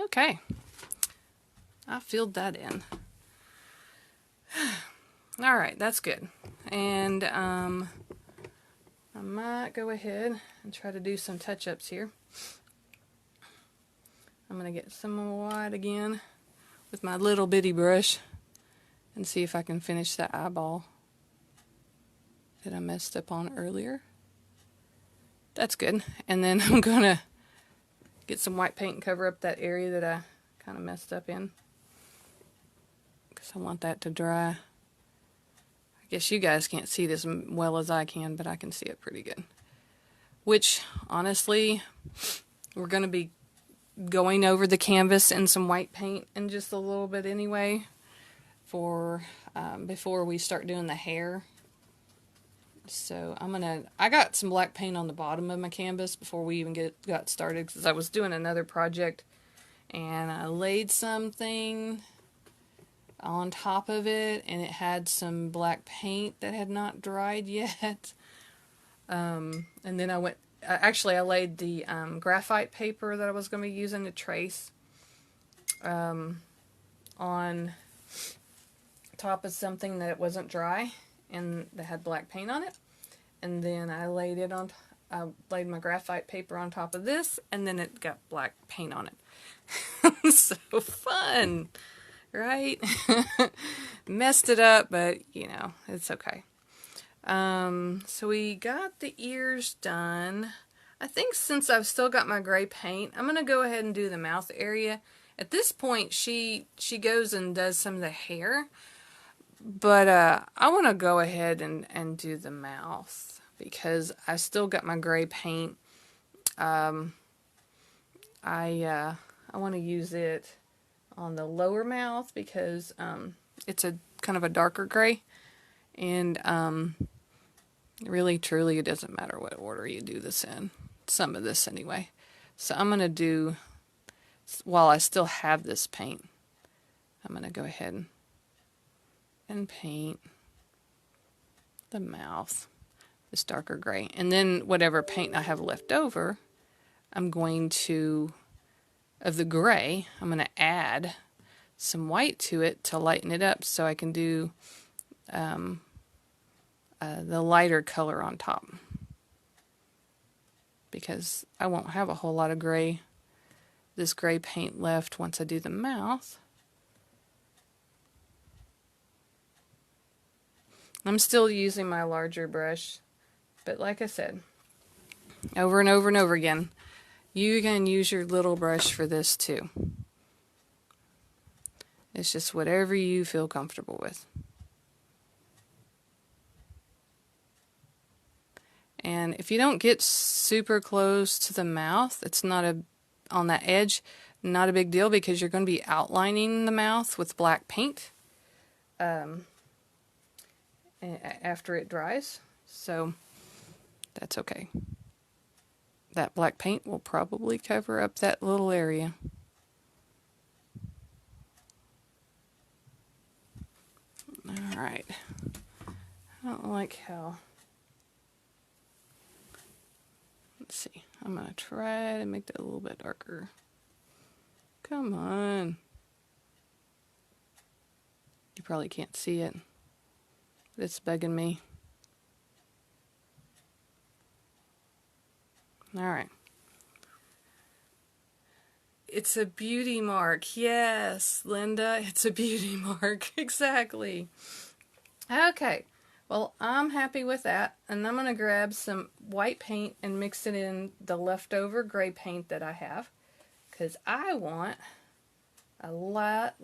Okay. I filled that in. Alright, that's good. And I might go ahead and try to do some touch-ups here. I'm going to get some more white again with my little bitty brush and see if I can finish that eyeball that I messed up on earlier. That's good. And then I'm going to get some white paint and cover up that area that I kind of messed up in, because I want that to dry. I guess you guys can't see this as well as I can, but I can see it pretty good. Which, honestly, we're going to be going over the canvas in some white paint in just a little bit anyway, for before we start doing the hair. So I got some black paint on the bottom of my canvas before we even got started, because I was doing another project and I laid something on top of it and it had some black paint that had not dried yet. And then I laid the graphite paper that I was going to be using to trace on top of something that wasn't dry and that had black paint on it. And then I laid my graphite paper on top of this, and then it got black paint on it. So fun, right? Messed it up, but you know, it's okay. So we got the ears done. I think since I've still got my gray paint, I'm gonna go ahead and do the mouth area. At this point, she goes and does some of the hair, but I want to go ahead and do the mouth because I still got my gray paint. I want to use it on the lower mouth because it's a kind of a darker gray, and really truly it doesn't matter what order you do this in, some of this anyway. So I'm going to do, while I still have this paint, I'm going to go ahead and paint the mouth this darker gray, and then whatever paint I have left over I'm going to of the gray, I'm going to add some white to it to lighten it up so I can do the lighter color on top. Because I won't have a whole lot of this gray paint left once I do the mouth. I'm still using my larger brush, but like I said, over and over and over again, you can use your little brush for this too. It's just whatever you feel comfortable with. And if you don't get super close to the mouth, it's not on that edge, not a big deal, because you're going to be outlining the mouth with black paint after it dries. So that's okay. That black paint will probably cover up that little area. Alright. I don't like how... Let's see. I'm going to try to make that a little bit darker. Come on. You probably can't see it. But it's bugging me. Alright. It's a beauty mark. Yes, Linda, it's a beauty mark. Exactly. Okay. Well, I'm happy with that. And I'm going to grab some white paint and mix it in the leftover gray paint that I have. Because I want a lot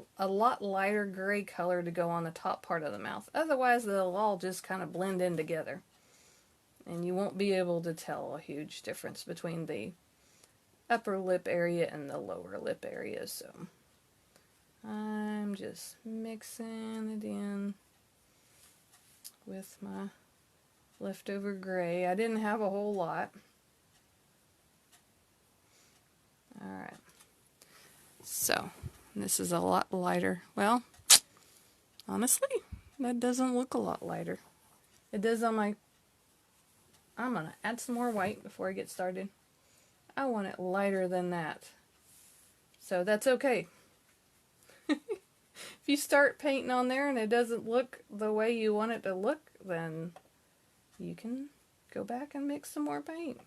lighter gray color to go on the top part of the mouth. Otherwise, they'll all just kind of blend in together. And you won't be able to tell a huge difference between the upper lip area and the lower lip area. So I'm just mixing it in with my leftover gray. I didn't have a whole lot. Alright. So this is a lot lighter. Well, honestly, that doesn't look a lot lighter. It does on my... I'm going to add some more white before I get started. I want it lighter than that. So that's okay. If you start painting on there and it doesn't look the way you want it to look, then you can go back and mix some more paint.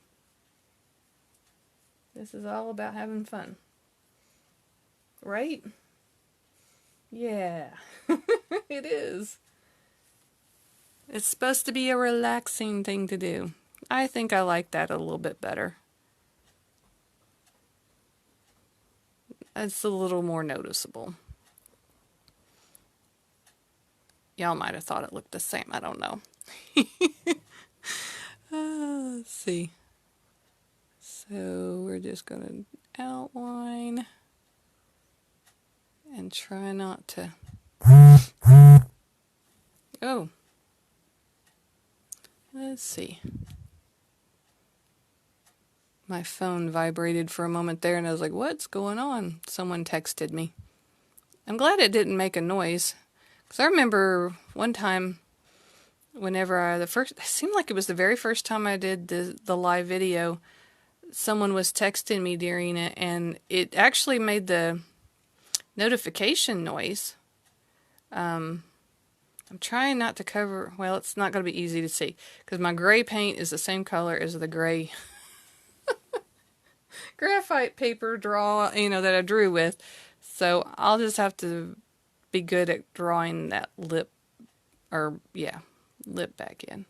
This is all about having fun. Right? Yeah. It is. It's supposed to be a relaxing thing to do. I think I like that a little bit better. It's a little more noticeable. Y'all might have thought it looked the same. I don't know. Let's see. So we're just going to outline and try not to... Oh. Let's see. My phone vibrated for a moment there and I was like, what's going on? Someone texted me. I'm glad it didn't make a noise. Because I remember one time, whenever it seemed like it was the very first time I did the live video, someone was texting me during it, and it actually made the notification noise. I'm trying not to cover, well, it's not going to be easy to see, because my gray paint is the same color as the gray graphite paper that I drew with. So I'll just have to be good at drawing that lip back in.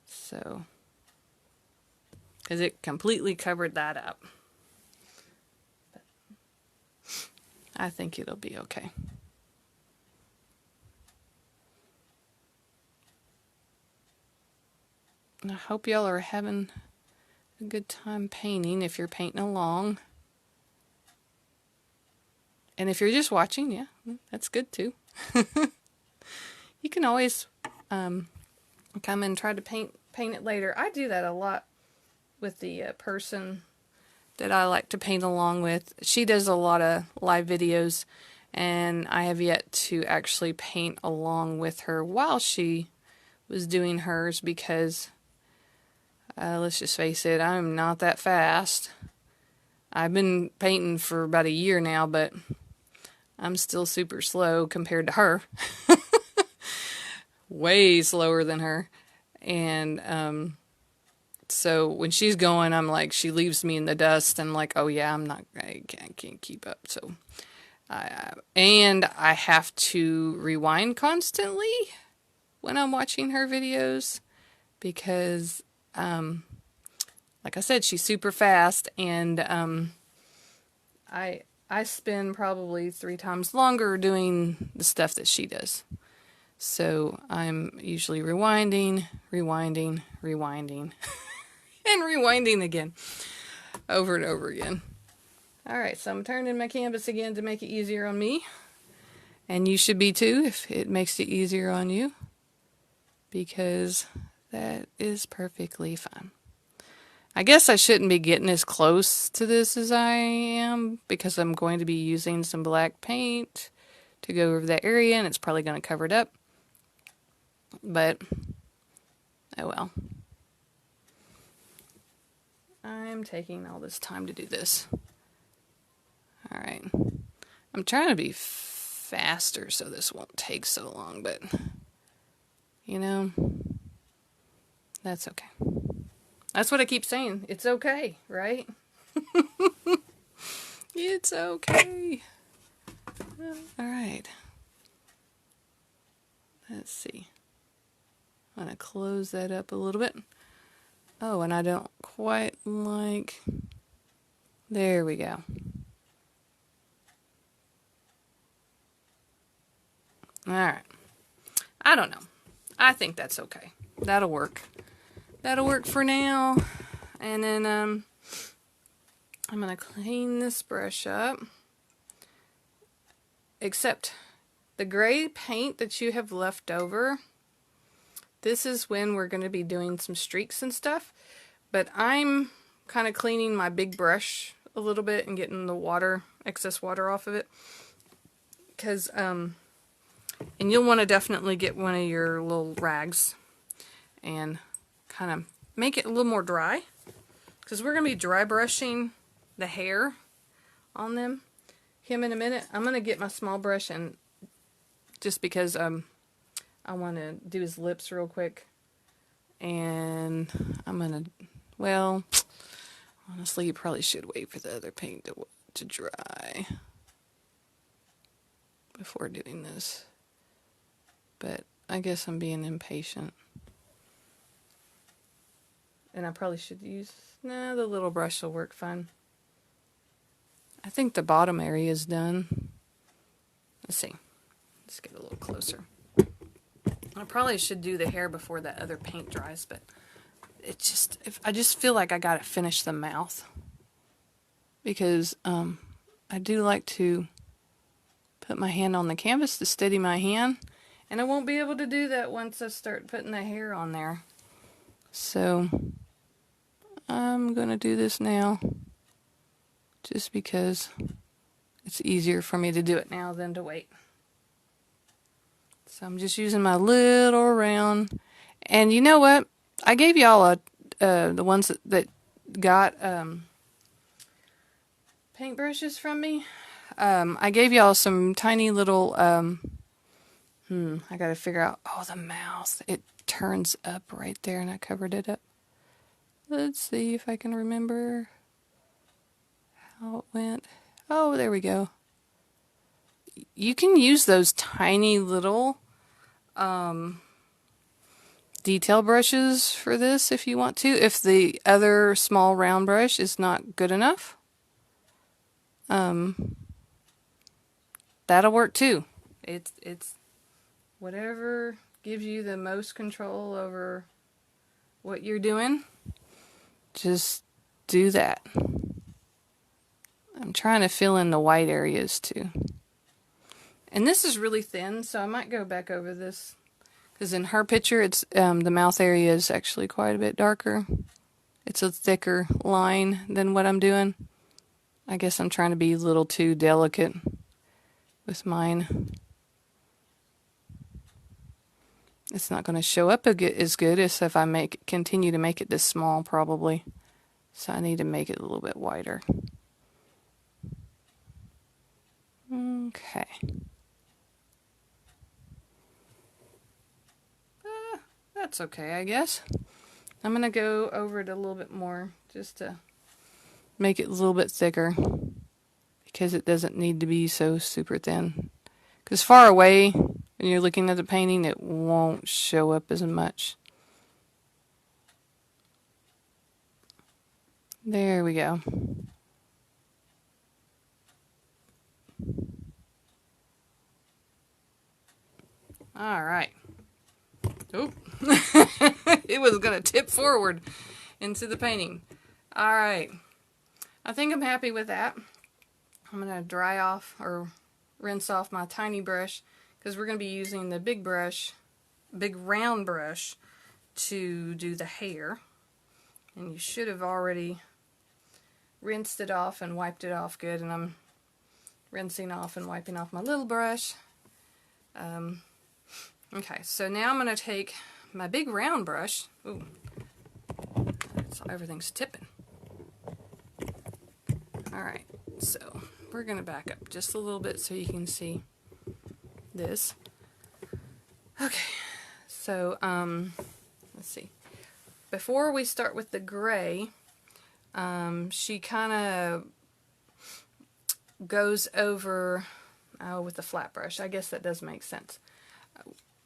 So, because it completely covered that up. But I think it'll be okay. And I hope y'all are having a good time painting if you're painting along. And if you're just watching, yeah, that's good too. You can always come and try to paint it later. I do that a lot with the person that I like to paint along with. She does a lot of live videos, and I have yet to actually paint along with her while she was doing hers, because let's just face it, I'm not that fast. I've been painting for about a year now, but I'm still super slow compared to her. Way slower than her. And so when she's going, I'm like, she leaves me in the dust, and like, oh yeah, I can't keep up. So I have to rewind constantly when I'm watching her videos because, like I said, she's super fast, and I spend probably 3 times longer doing the stuff that she does. So I'm usually rewinding, and rewinding again, over and over again. Alright, so I'm turning my canvas again to make it easier on me. And you should be too, if it makes it easier on you. Because that is perfectly fine. I guess I shouldn't be getting as close to this as I am, because I'm going to be using some black paint to go over that area, and it's probably going to cover it up. But, oh well. I'm taking all this time to do this. Alright. I'm trying to be faster so this won't take so long, but, you know, that's okay. That's what I keep saying. It's okay, right? It's okay. Alright. Let's see. I'm going to close that up a little bit. Oh, and I don't quite like... There we go. Alright. I don't know. I think that's okay. That'll work. That'll work for now. And then I'm going to clean this brush up. Except the gray paint that you have left over, this is when we're going to be doing some streaks and stuff. But I'm kind of cleaning my big brush a little bit and getting the water, excess water off of it. Because, and you'll want to definitely get one of your little rags and kind of make it a little more dry. Because we're going to be dry brushing the hair on him in a minute. I'm going to get my small brush, and just because I want to do his lips real quick. And I'm going to, well, honestly, you probably should wait for the other paint to dry before doing this. But I guess I'm being impatient. And I probably should use, no, the little brush will work fine. I think the bottom area is done. Let's see. Let's get a little closer. I probably should do the hair before that other paint dries, but I just feel like I gotta finish the mouth. Because I do like to put my hand on the canvas to steady my hand. And I won't be able to do that once I start putting the hair on there. So I'm going to do this now. Just because it's easier for me to do it now than to wait. So I'm just using my little round. And you know what? I gave y'all the ones that got paintbrushes from me. I gave y'all some tiny little... I gotta figure out... Oh, the mouth. It turns up right there, and I covered it up. Let's see if I can remember how it went. Oh, there we go. You can use those tiny little detail brushes for this if you want to. If the other small round brush is not good enough, that'll work too. It's whatever gives you the most control over what you're doing, just do that. I'm trying to fill in the white areas too. And this is really thin, so I might go back over this. Because in her picture, it's the mouth area is actually quite a bit darker. It's a thicker line than what I'm doing. I guess I'm trying to be a little too delicate with mine. It's not going to show up as good as if I continue to make it this small, probably. So I need to make it a little bit wider. Okay. That's okay, I guess. I'm going to go over it a little bit more just to make it a little bit thicker because it doesn't need to be so super thin. Because far away, when you're looking at the painting, it won't show up as much. There we go. All right. Oh, it was going to tip forward into the painting. All right. I think I'm happy with that. I'm going to dry off or rinse off my tiny brush because we're going to be using the big brush, big round brush, to do the hair. And you should have already rinsed it off and wiped it off good. And I'm rinsing off and wiping off my little brush. Okay, so now I'm going to take my big round brush. Ooh, so everything's tipping. Alright, so we're going to back up just a little bit so you can see this. Okay, so let's see. Before we start with the gray, she kind of goes over with the flat brush. I guess that does make sense.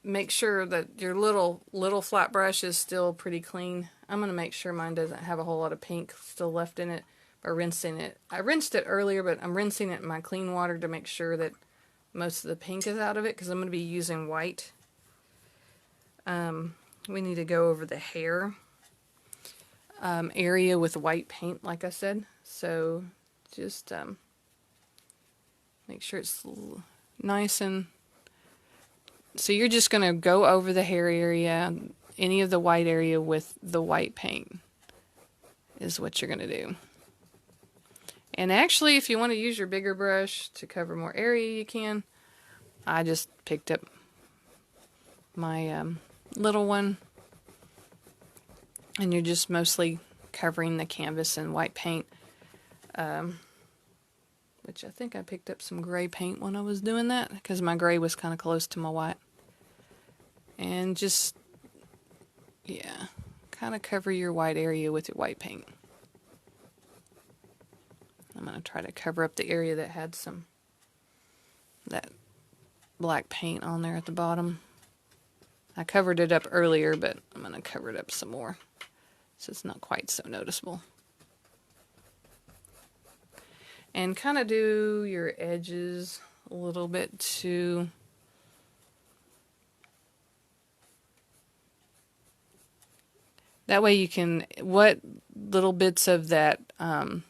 Make sure that your little flat brush is still pretty clean. I'm going to make sure mine doesn't have a whole lot of pink still left in it by rinsing it. I rinsed it earlier, but I'm rinsing it in my clean water to make sure that most of the pink is out of it because I'm going to be using white. We need to go over the hair area with white paint, like I said. So just make sure it's nice and... So you're just going to go over the hair area, any of the white area with the white paint is what you're going to do. And actually, if you want to use your bigger brush to cover more area, you can. I just picked up my little one. And you're just mostly covering the canvas in white paint. Which I think I picked up some gray paint when I was doing that, because my gray was kind of close to my white. And just, yeah, kind of cover your white area with your white paint. I'm going to try to cover up the area that had that black paint on there at the bottom. I covered it up earlier, but I'm going to cover it up some more so it's not quite so noticeable. And kind of do your edges a little bit too. That way you can, what little bits of that, what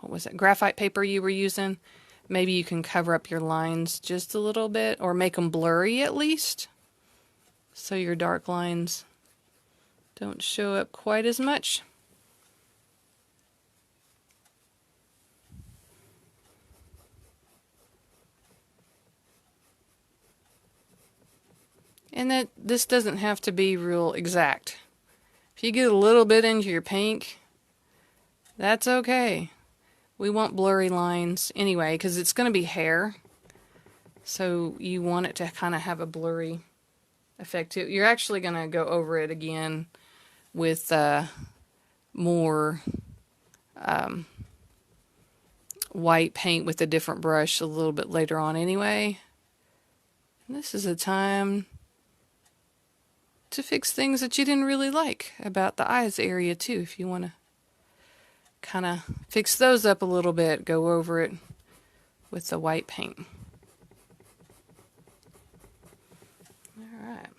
was it, graphite paper you were using, maybe you can cover up your lines just a little bit, or make them blurry at least, so your dark lines don't show up quite as much. And that this doesn't have to be real exact. If you get a little bit into your pink, that's okay. We want blurry lines anyway, because it's going to be hair. So you want it to kind of have a blurry effect too. You're actually going to go over it again with more white paint with a different brush a little bit later on anyway. And this is a time to fix things that you didn't really like about the eyes area too. If you want to kind of fix those up a little bit, go over it with the white paint. Alright.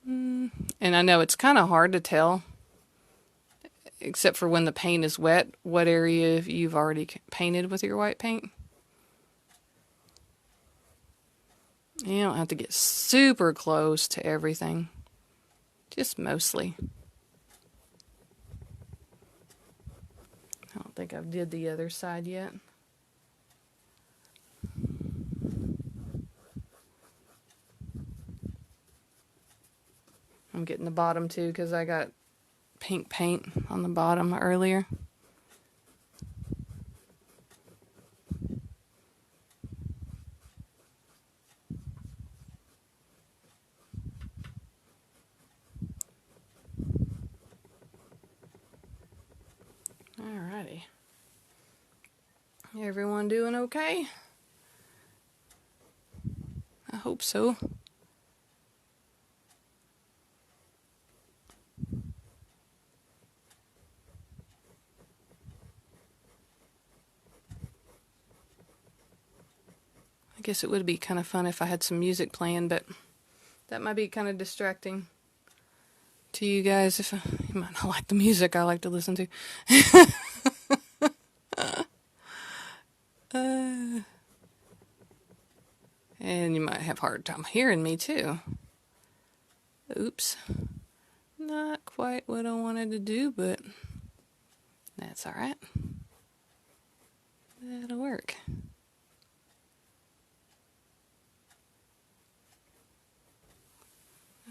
And I know it's kind of hard to tell, except for when the paint is wet, what area you've already painted with your white paint. You don't have to get super close to everything, just mostly. I don't think I've did the other side yet. I'm getting the bottom too because I got pink paint on the bottom earlier. Alrighty. Everyone doing okay? I hope so. I guess it would be kind of fun if I had some music playing, but that might be kind of distracting to you guys. If you might not like the music I like to listen to. And you might have a hard time hearing me too. Oops. Not quite what I wanted to do, but that's alright. That'll work.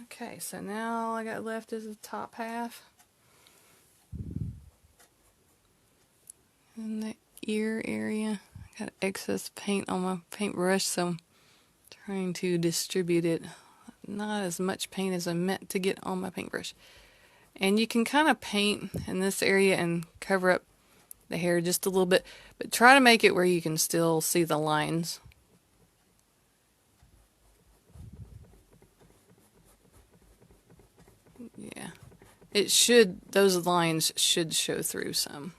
Okay, so now all I got left is the top half. And the ear area. I got excess paint on my paintbrush, so I'm trying to distribute it. Not as much paint as I meant to get on my paintbrush. And you can kind of paint in this area and cover up the hair just a little bit, but try to make it where you can still see the lines. Yeah, those lines should show through some.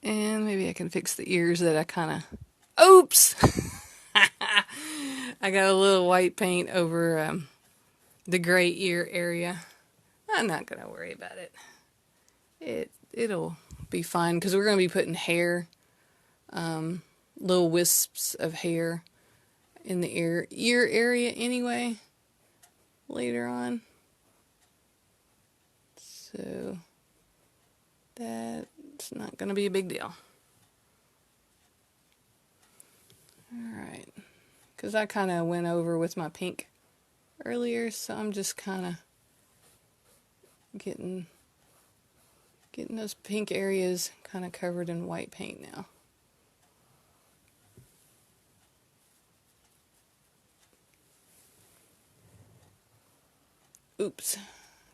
And maybe I can fix the ears that I kind of... Oops! I got a little white paint over the gray ear area. I'm not going to worry about it. It'll be fine because we're going to be putting hair, little wisps of hair in the ear area anyway later on. So that's not going to be a big deal. Alright, because I kind of went over with my pink earlier, so I'm just kind of getting those pink areas kind of covered in white paint now. Oops,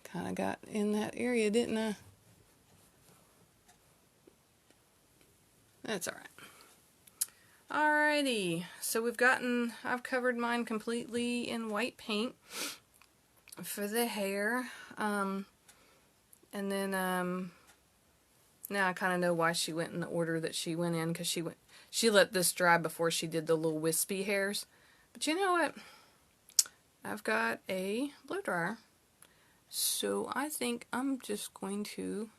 kind of got in that area, didn't I? That's alright. Alrighty, so I've covered mine completely in white paint for the hair. And then, now I kind of know why she went in the order that she went in, because she let this dry before she did the little wispy hairs. But you know what? I've got a blow dryer, so I think I'm just going to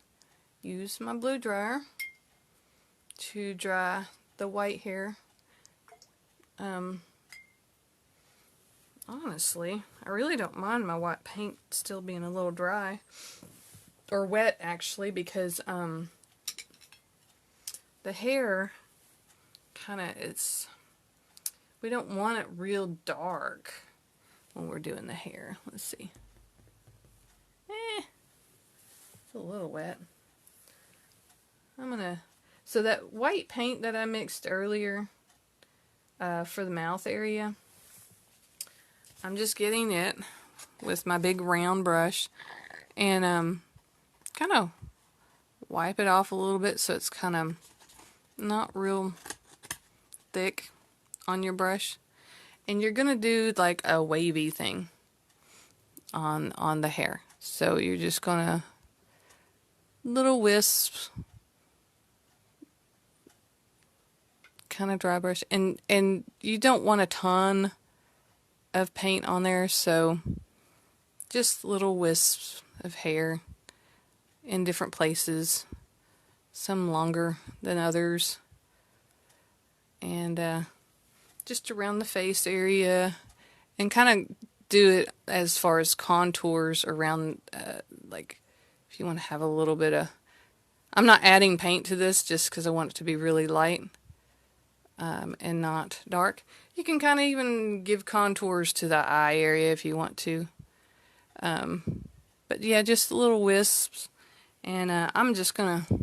use my blow dryer to dry the white hair. Honestly, I really don't mind my white paint still being a little dry, or wet actually, because the hair we don't want it real dark when we're doing the hair. Let's see. It's a little wet. So that white paint that I mixed earlier for the mouth area, I'm just getting it with my big round brush and kind of wipe it off a little bit so it's kind of not real thick on your brush. And you're gonna do like a wavy thing on the hair. So you're just gonna little wisps, kind of dry brush, and you don't want a ton of paint on there, so just little wisps of hair in different places, some longer than others, and just around the face area, and kind of do it as far as contours around, like if you want to have a little bit of, I'm not adding paint to this just because I want it to be really light and not dark. You can kind of even give contours to the eye area if you want to. But yeah, just little wisps. And I'm just going to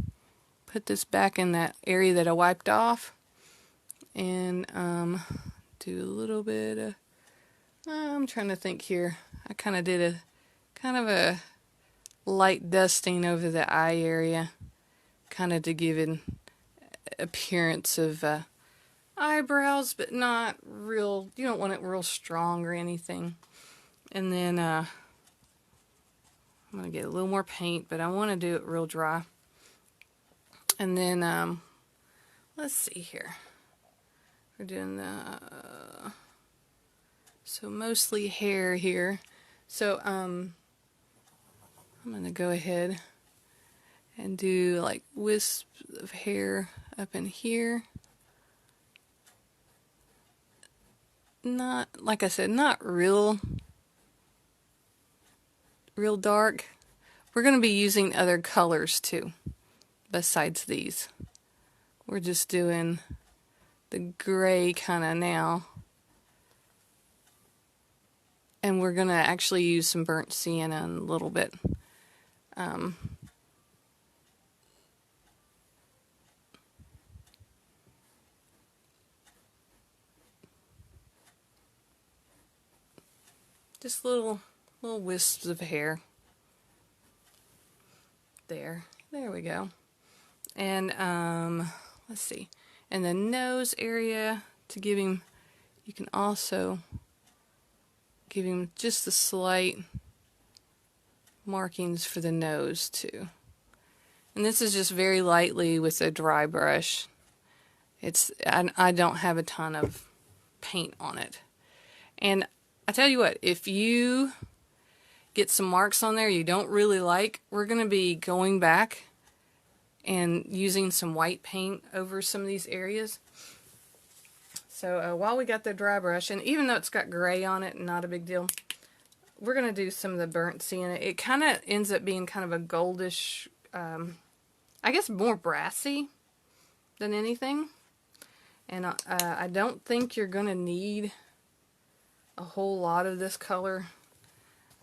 put this back in that area that I wiped off. And do a little bit of... I'm trying to think here. I kind of did a light dusting over the eye area. Kind of to give an appearance of eyebrows, but not real. You don't want it real strong or anything. And then I'm going to get a little more paint, but I want to do it real dry. And then let's see here. We're doing the so mostly hair here. So I'm going to go ahead and do like wisps of hair up in here. Not, like I said, not real dark. We're going to be using other colors too, besides these. We're just doing the gray kind of now. And we're going to actually use some burnt sienna in a little bit. Just little wisps of hair. There we go. And let's see. And the nose area, to give him, you can also give him just the slight markings for the nose too. And this is just very lightly with a dry brush. I don't have a ton of paint on it. And I tell you what, if you get some marks on there you don't really like, we're going to be going back and using some white paint over some of these areas. So while we got the dry brush, and even though it's got gray on it, not a big deal, we're going to do some of the burnt sienna. It kind of ends up being kind of a goldish, I guess more brassy than anything. And I don't think you're going to need a whole lot of this color.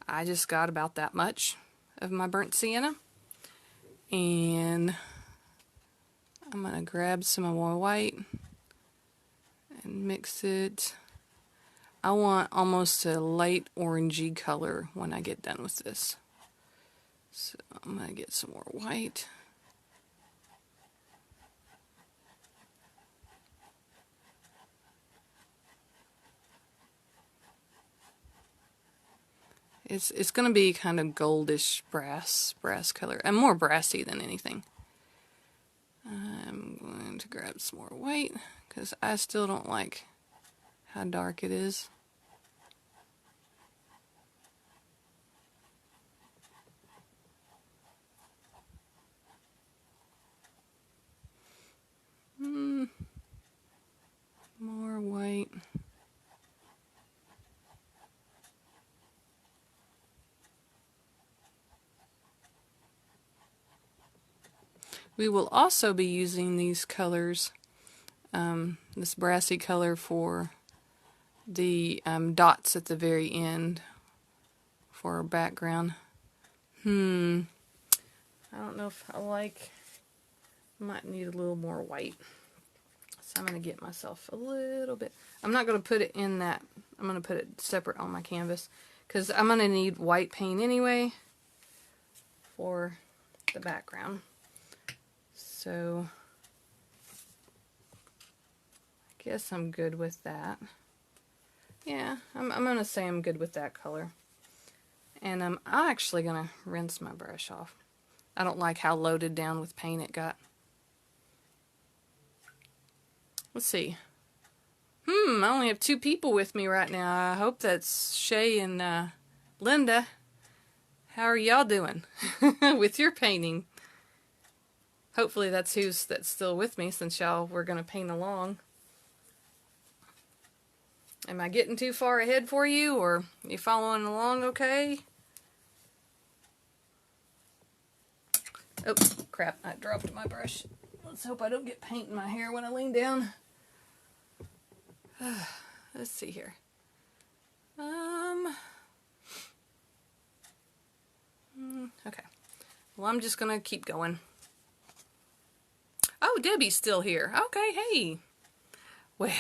I just got about that much of my burnt sienna. And I'm going to grab some more white and mix it. I want almost a light orangey color when I get done with this. So I'm going to get some more white. It's going to be kind of goldish brass color, and more brassy than anything. I'm going to grab some more white because I still don't like how dark it is. More white. We will also be using these colors, this brassy color for the dots at the very end for our background. I don't know if I might need a little more white. So I'm going to get myself a little bit. I'm not going to put it in that. I'm going to put it separate on my canvas because I'm going to need white paint anyway for the background. So I guess I'm good with that. Yeah, I'm going to say I'm good with that color. And I'm actually going to rinse my brush off. I don't like how loaded down with paint it got. Let's see. I only have 2 people with me right now. I hope that's Shay and Linda. How are y'all doing with your painting? Hopefully that's that's still with me since y'all were going to paint along. Am I getting too far ahead for you, or are you following along okay? Oh, crap, I dropped my brush. Let's hope I don't get paint in my hair when I lean down. Let's see here. Okay. Well, I'm just gonna keep going. Oh, Debbie's still here. Okay, hey. Well,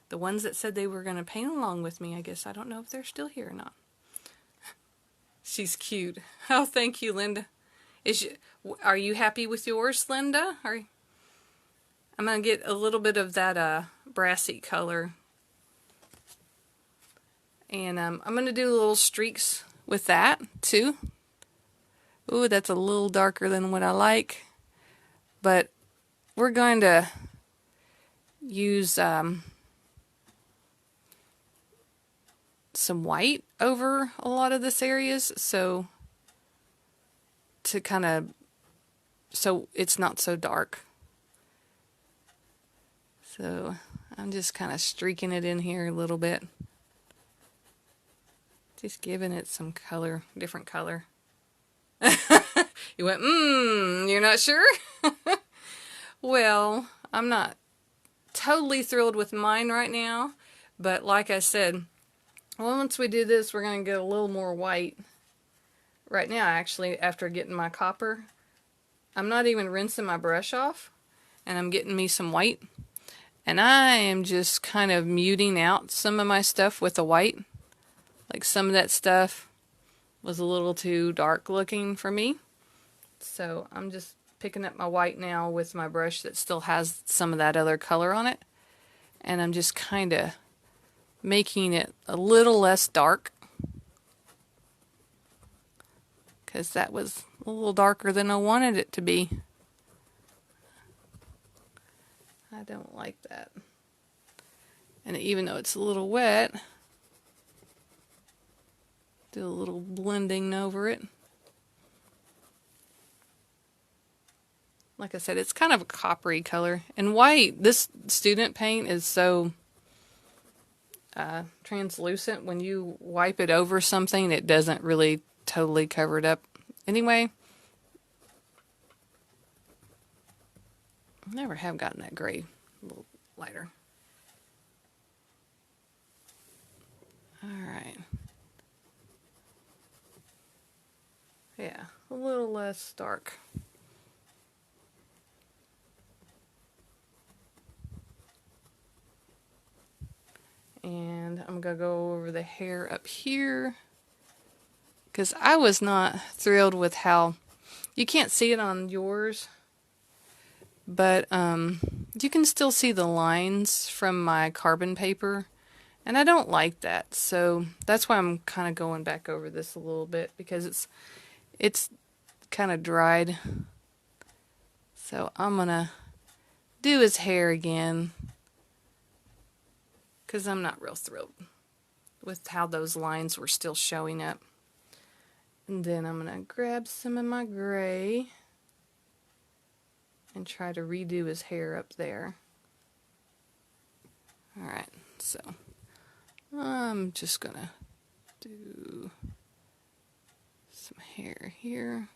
the ones that said they were gonna paint along with me, I guess I don't know if they're still here or not. She's cute. Oh, thank you, Linda. Are you happy with yours, Linda? I'm gonna get a little bit of that brassy color, and I'm gonna do little streaks with that too. Ooh, that's a little darker than what I like, but we're going to use some white over a lot of this areas, so it's not so dark. So I'm just kind of streaking it in here a little bit, just giving it some color, different color. You went, you're not sure? Well, I'm not totally thrilled with mine right now, but like I said, once we do this, we're going to get a little more white. Right now, actually, after getting my copper, I'm not even rinsing my brush off, and I'm getting me some white, and I am just kind of muting out some of my stuff with the white. Like some of that stuff was a little too dark looking for me, so I'm just picking up my white now with my brush that still has some of that other color on it, and I'm just kind of making it a little less dark, because that was a little darker than I wanted it to be. I don't like that. And even though it's a little wet, do a little blending over it. Like I said, it's kind of a coppery color. And white, this student paint is so translucent. When you wipe it over something, it doesn't really totally cover it up. Anyway, I never have gotten that gray a little lighter. Alright. Yeah, a little less dark. And I'm going to go over the hair up here, because I was not thrilled with how, you can't see it on yours, but you can still see the lines from my carbon paper, and I don't like that, so that's why I'm kind of going back over this a little bit, because it's kind of dried. So I'm going to do his hair again, because I'm not real thrilled with how those lines were still showing up. And then I'm going to grab some of my gray and try to redo his hair up there. Alright, so I'm just going to do some hair here.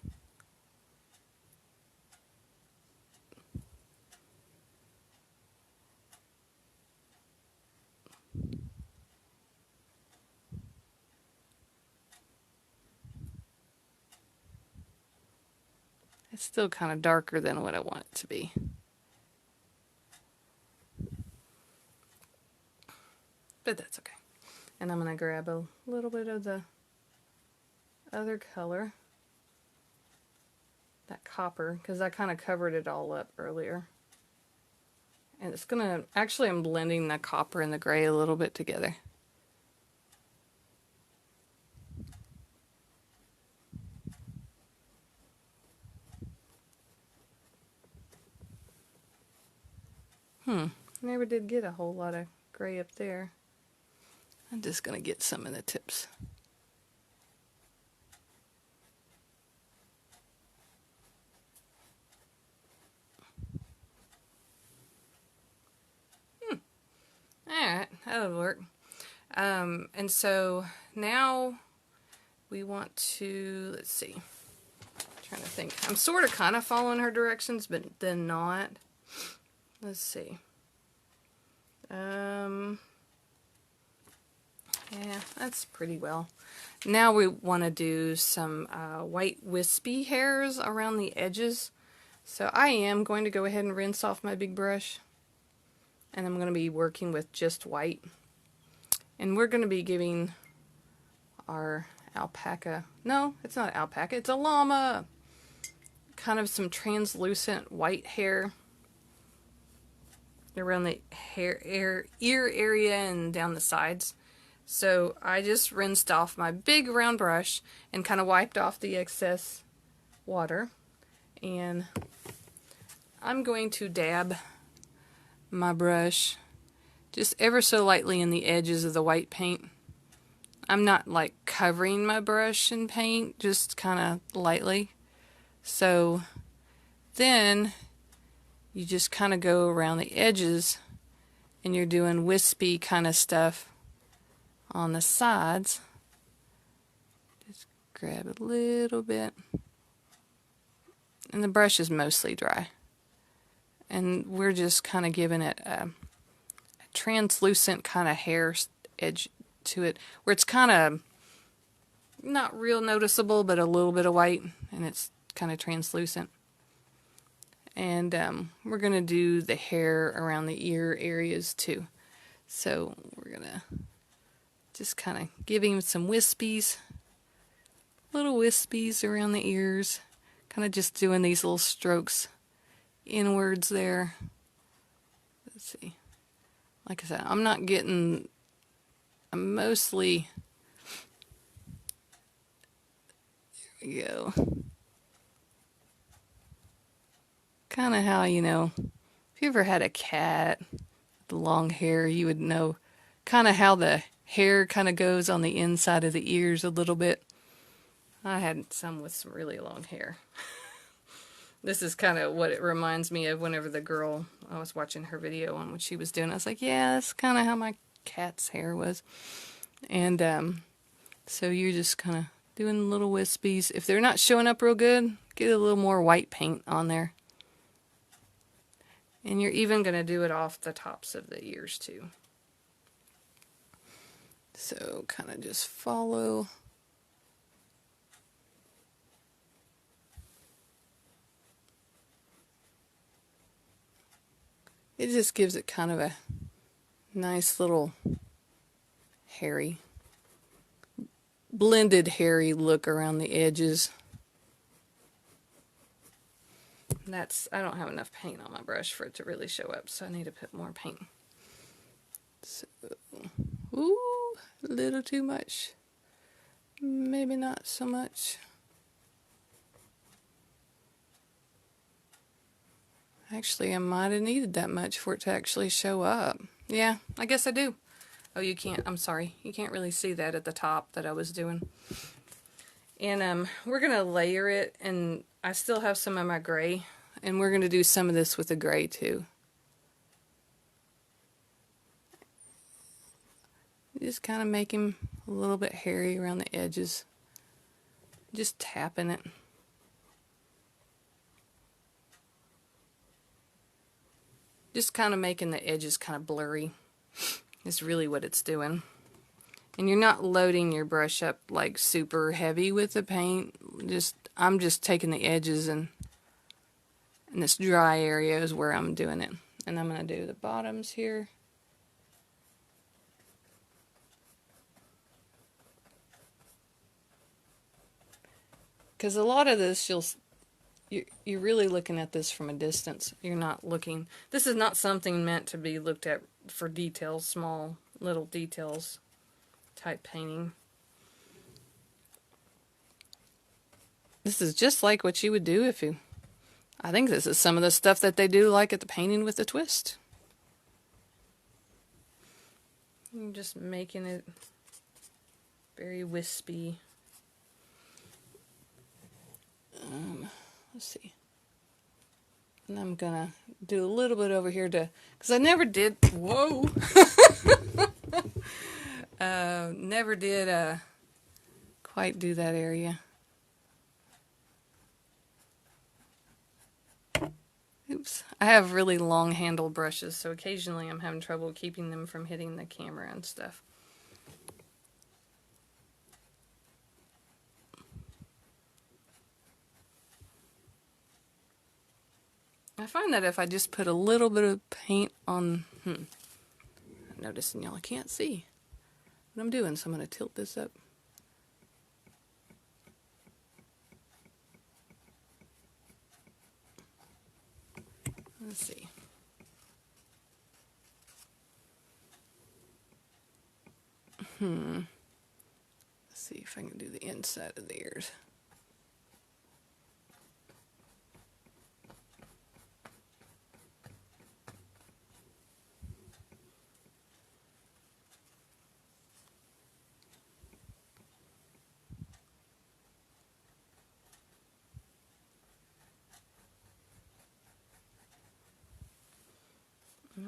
It's still kind of darker than what I want it to be. But that's okay. And I'm going to grab a little bit of the other color, that copper, because I kind of covered it all up earlier. And it's going to, actually I'm blending the copper and the gray a little bit together. Never did get a whole lot of gray up there. I'm just going to get some of the tips. Alright, that'll work. And so now we want to, let's see, I'm trying to think. I'm sort of kind of following her directions, but then not. Let's see. Yeah, that's pretty well. Now we want to do some white wispy hairs around the edges. So I am going to go ahead and rinse off my big brush. And I'm going to be working with just white. And we're going to be giving our alpaca, no, it's not alpaca, it's a llama, kind of some translucent white hair around the ear area and down the sides. So I just rinsed off my big round brush and kind of wiped off the excess water. And I'm going to dab my brush just ever so lightly in the edges of the white paint. I'm not like covering my brush in paint, just kind of lightly. So then you just kind of go around the edges and you're doing wispy kind of stuff on the sides. Just grab a little bit. And the brush is mostly dry. And we're just kind of giving it a translucent kind of hair edge to it, where it's kind of not real noticeable, but a little bit of white, and it's kind of translucent. And we're going to do the hair around the ear areas too. So we're going to just kind of give him some wispies, little wispies around the ears, kind of just doing these little strokes inwards there. Let's see. Like I said, I'm not getting, I'm mostly, there we go. Kind of how, you know, if you ever had a cat with long hair, you would know kind of how the hair kind of goes on the inside of the ears a little bit. I had some with some really long hair. This is kind of what it reminds me of whenever the girl, I was watching her video on what she was doing. I was like, yeah, that's kind of how my cat's hair was. And so you're just kind of doing little wispies. If they're not showing up real good, get a little more white paint on there. And you're even going to do it off the tops of the ears too. So kind of just follow. It just gives it kind of a nice little hairy, blended hairy look around the edges. That's, I don't have enough paint on my brush for it to really show up, so I need to put more paint. So, ooh, a little too much. Maybe not so much. Actually, I might have needed that much for it to actually show up. Yeah, I guess I do. Oh, you can't, I'm sorry. You can't really see that at the top that I was doing. And we're going to layer it, and I still have some of my gray, and we're going to do some of this with the gray too. Just kind of make him a little bit hairy around the edges. Just tapping it. Just kind of making the edges kind of blurry is really what it's doing. And you're not loading your brush up like super heavy with the paint. I'm just taking the edges, and this dry area is where I'm doing it. And I'm going to do the bottoms here. Because a lot of this, you're really looking at this from a distance. You're not looking, this is not something meant to be looked at for details, small little details type painting. This is just like what you would do if you, I think this is some of the stuff that they do like at the painting with the twist. I'm just making it very wispy. Let's see. And I'm gonna do a little bit over here to, because I never did, whoa! Never did quite do that area. Oops. I have really long handled brushes, so occasionally I'm having trouble keeping them from hitting the camera and stuff. I find that if I just put a little bit of paint on, I'm noticing y'all can't see what I'm doing, so I'm going to tilt this up. Let's see. Let's see if I can do the inside of the ears.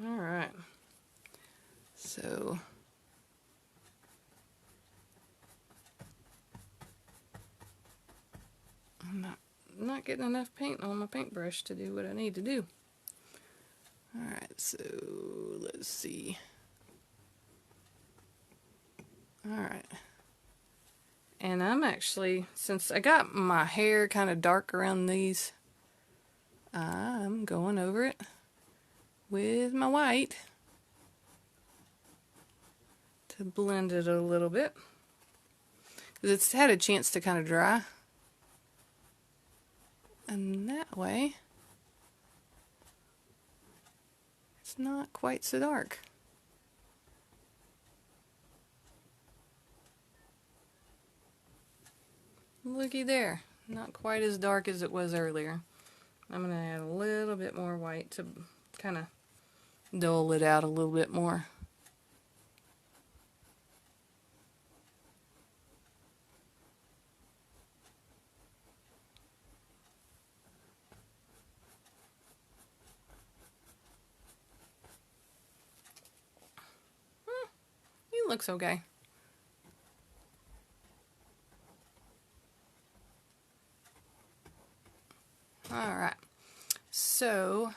All right. So I'm not getting enough paint on my paintbrush to do what I need to do. All right, so let's see. All right. And I'm actually, since I got my hair kind of dark around these, I'm going over it with my white to blend it a little bit, because it's had a chance to kind of dry, and that way it's not quite so dark. Looky there, not quite as dark as it was earlier. I'm going to add a little bit more white to kind of dull it out a little bit more. He looks okay. Alright, so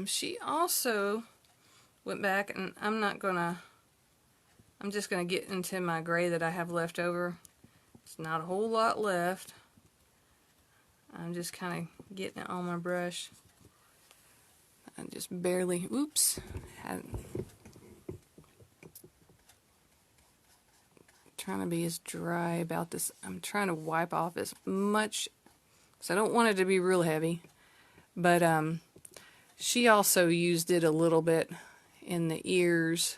she also went back, and I'm just gonna get into my gray that I have left over. It's not a whole lot left. I'm just kind of getting it on my brush. I just barely, oops, trying to be as dry about this. I'm trying to wipe off as much, because I don't want it to be real heavy. But she also used it a little bit in the ears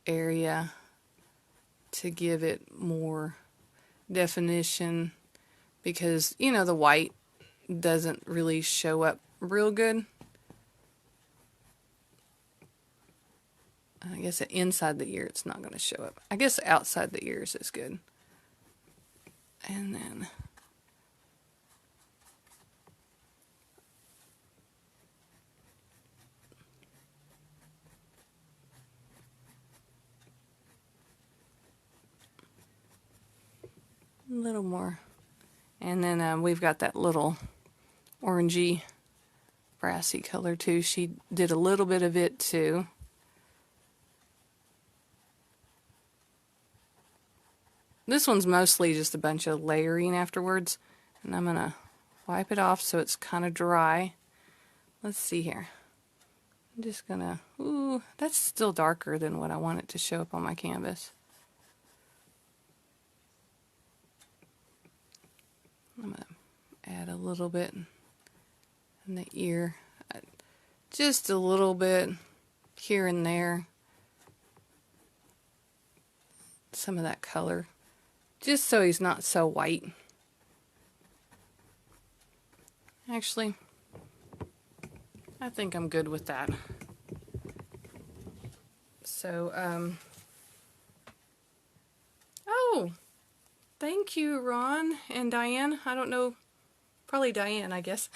area to give it more definition, because, you know, the white doesn't really show up real good. I guess inside the ear it's not going to show up. I guess outside the ears is good. And then a little more. And then we've got that little orangey brassy color too. She did a little bit of it too. This one's mostly just a bunch of layering afterwards, and I'm gonna wipe it off so it's kind of dry. Let's see here. I'm just gonna, ooh, that's still darker than what I want it to show up on my canvas. I'm gonna add a little bit in the ear, just a little bit here and there. Some of that color, just so he's not so white. Actually, I think I'm good with that. So, oh, thank you, Ron and Diane. I don't know, probably Diane, I guess.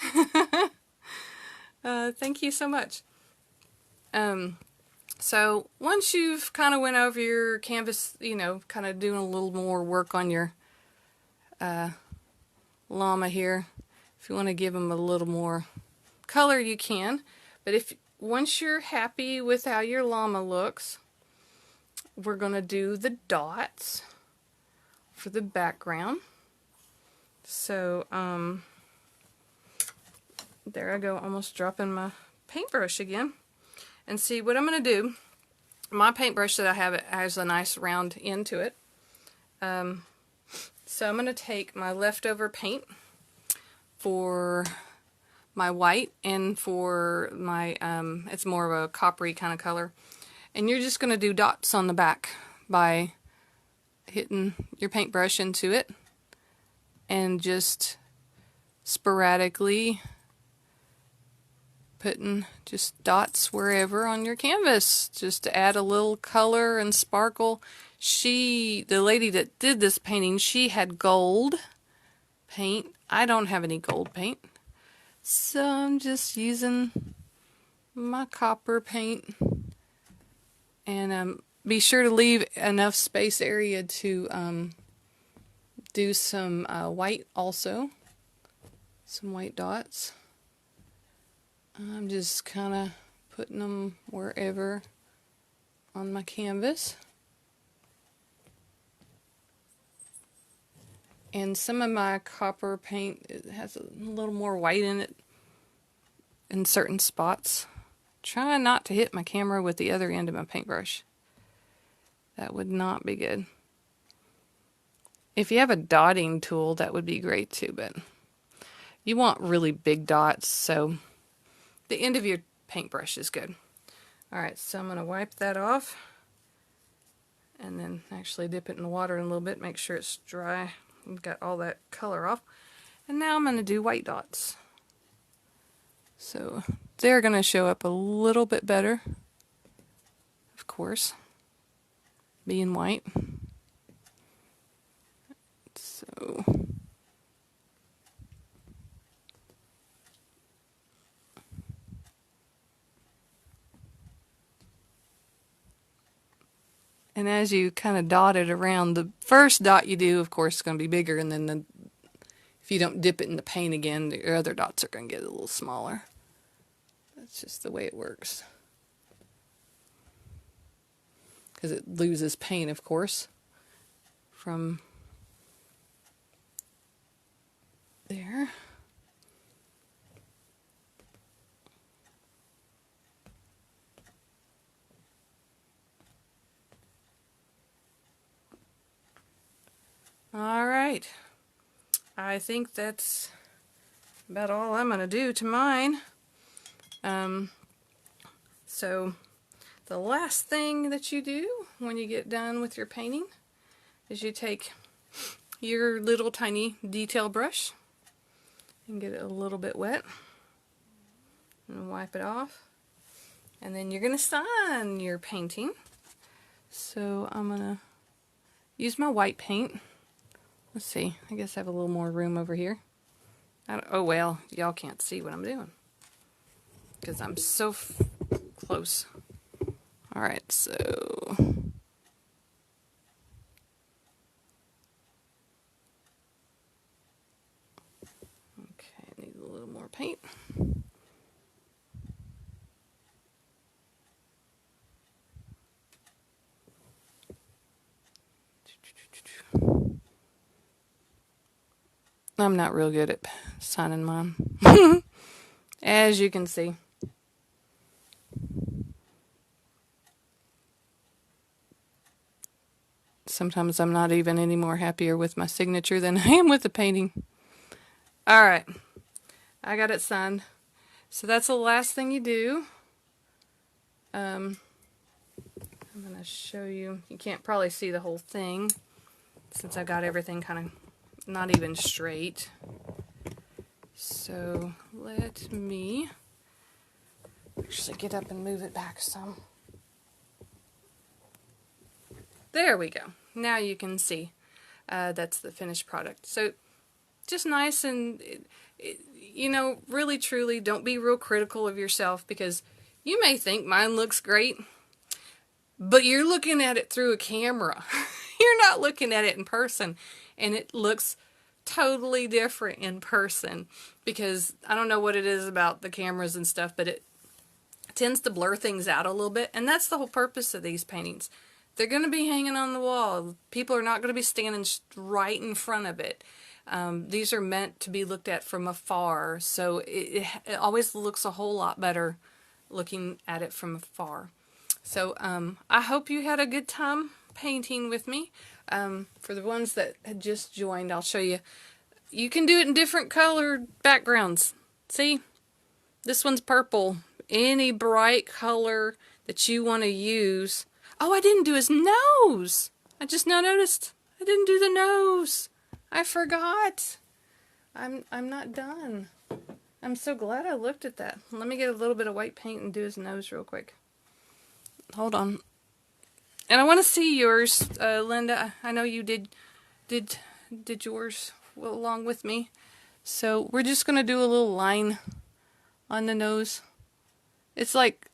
Thank you so much. So once you've kind of went over your canvas, you know, kind of doing a little more work on your llama here, if you want to give him a little more color you can, but once you're happy with how your llama looks, we're going to do the dots for the background. So, there I go, almost dropping my paintbrush again. And see, what I'm going to do, my paintbrush that I have, it has a nice round end to it. So I'm going to take my leftover paint for my white and for my, it's more of a coppery kind of color. And you're just going to do dots on the back by hitting your paintbrush into it and just sporadically putting just dots wherever on your canvas, just to add a little color and sparkle. The lady that did this painting, she had gold paint. I don't have any gold paint, so I'm just using my copper paint. And be sure to leave enough space area to do some white also, some white dots. I'm just kind of putting them wherever on my canvas. And some of my copper paint, it has a little more white in it in certain spots. Try not to hit my camera with the other end of my paintbrush. That would not be good. If you have a dotting tool, that would be great too, but you want really big dots, so the end of your paintbrush is good. Alright, so I'm going to wipe that off and then actually dip it in the water in a little bit, make sure it's dry. We've got all that color off. And now I'm going to do white dots. So they're going to show up a little bit better, of course, being white. So and as you kind of dot it around, the first dot you do, of course, is going to be bigger, and then if you don't dip it in the paint again, your other dots are going to get a little smaller. That's just the way it works. Because it loses paint, of course, from there. Alright, I think that's about all I'm going to do to mine. So the last thing that you do when you get done with your painting is you take your little tiny detail brush and get it a little bit wet and wipe it off, and then you're going to sign your painting. So I'm going to use my white paint. Let's see, I guess I have a little more room over here. Oh well, y'all can't see what I'm doing because I'm so close. Alright, so okay, I need a little more paint. I'm not real good at signing mine, as you can see. Sometimes I'm not even any more happier with my signature than I am with the painting. Alright, I got it signed. So that's the last thing you do. I'm going to show you. You can't probably see the whole thing since I got everything kind of not even straight. So let me actually get up and move it back some. There we go. Now you can see that's the finished product. So just nice, and you know, really truly don't be real critical of yourself, because you may think mine looks great, but you're looking at it through a camera. You're not looking at it in person, and it looks totally different in person, because I don't know what it is about the cameras and stuff, but it tends to blur things out a little bit, and that's the whole purpose of these paintings. They're going to be hanging on the wall. People are not going to be standing right in front of it. These are meant to be looked at from afar, so it always looks a whole lot better looking at it from afar. So I hope you had a good time painting with me. For the ones that had just joined, I'll show you. You can do it in different colored backgrounds. See? This one's purple. Any bright color that you want to use. Oh, I didn't do his nose. I just now noticed. I didn't do the nose. I forgot. I'm not done. I'm so glad I looked at that. Let me get a little bit of white paint and do his nose real quick. Hold on. And I want to see yours, Linda. I know you did yours along with me. So we're just gonna do a little line on the nose. It's like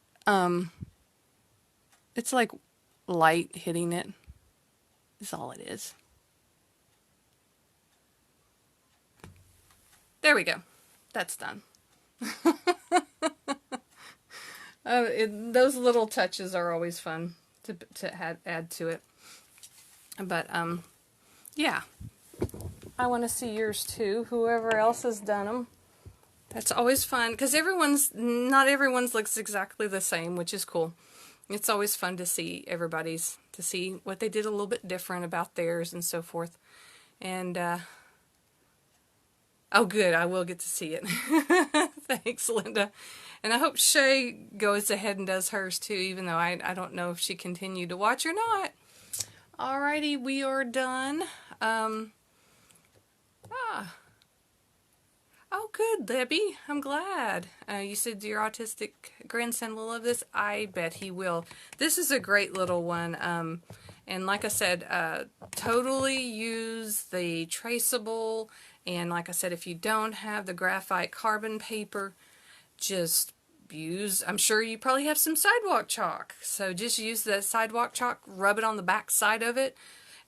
light hitting it. Is all it is. There we go. That's done. Those little touches are always fun to add to it. But yeah, I want to see yours too. Whoever else has done them. That's always fun because not everyone's looks exactly the same, which is cool. It's always fun to see everybody's, to see what they did a little bit different about theirs and so forth. And oh good, I will get to see it. Thanks, Linda. And I hope Shay goes ahead and does hers too, even though I don't know if she continued to watch or not. Alrighty, we are done. Oh good, Debbie. I'm glad. You said your autistic grandson will love this. I bet he will. This is a great little one. And like I said, totally use the traceable. And like I said, if you don't have the graphite carbon paper, just use, I'm sure you probably have some sidewalk chalk. So just use the sidewalk chalk, rub it on the back side of it,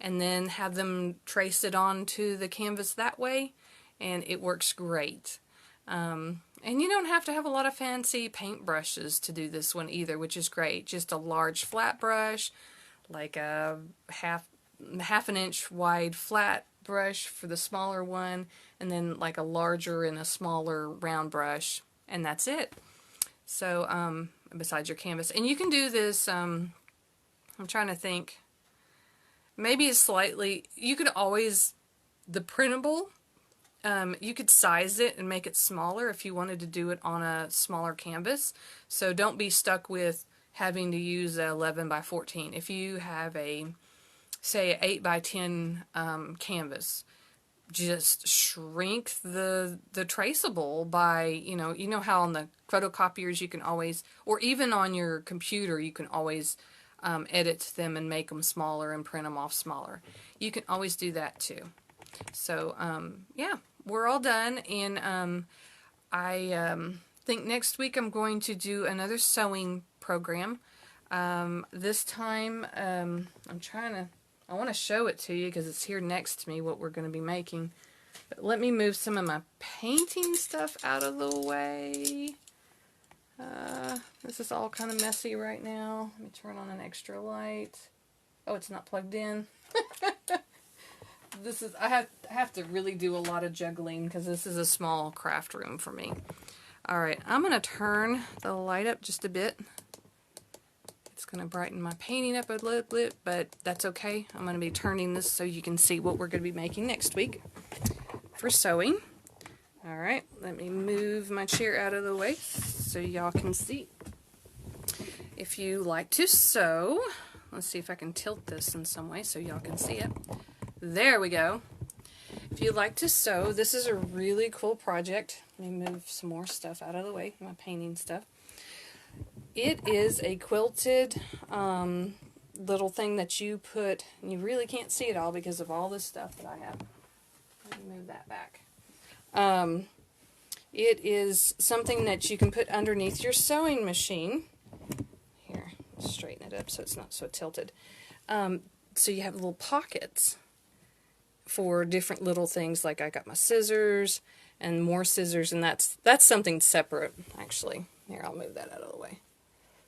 and then have them trace it onto the canvas that way. And it works great. And you don't have to have a lot of fancy paintbrushes to do this one either, which is great. Just a large flat brush, like a half an inch wide flat brush for the smaller one, and then like a larger and a smaller round brush, and that's it. So besides your canvas, and you can do this. I'm trying to think. Maybe it's slightly. You could always the printable. You could size it and make it smaller if you wanted to do it on a smaller canvas. So don't be stuck with having to use a 11 by 14. If you have a, say, an 8 by 10 canvas, just shrink the traceable by, you know how on the photocopiers you can always, or even on your computer, you can always edit them and make them smaller and print them off smaller. You can always do that too. So, yeah, we're all done, and I think next week I'm going to do another sewing program. This time, I want to show it to you because it's here next to me what we're going to be making. But let me move some of my painting stuff out of the way. This is all kind of messy right now. Let me turn on an extra light. Oh, it's not plugged in. I have to really do a lot of juggling because this is a small craft room for me. Alright, I'm going to turn the light up just a bit. It's going to brighten my painting up a little bit, but that's okay. I'm going to be turning this so you can see what we're going to be making next week for sewing. Alright, let me move my chair out of the way so y'all can see. If you like to sew, let's see if I can tilt this in some way so y'all can see it. There we go. If you like to sew, this is a really cool project. Let me move some more stuff out of the way, my painting stuff. It is a quilted little thing that you put, and you really can't see it all because of all this stuff that I have. Let me move that back. It is something that you can put underneath your sewing machine. Here, straighten it up so it's not so tilted. So you have little pockets. for different little things, like I got my scissors and more scissors, and that's something separate, actually. Here, I'll move that out of the way.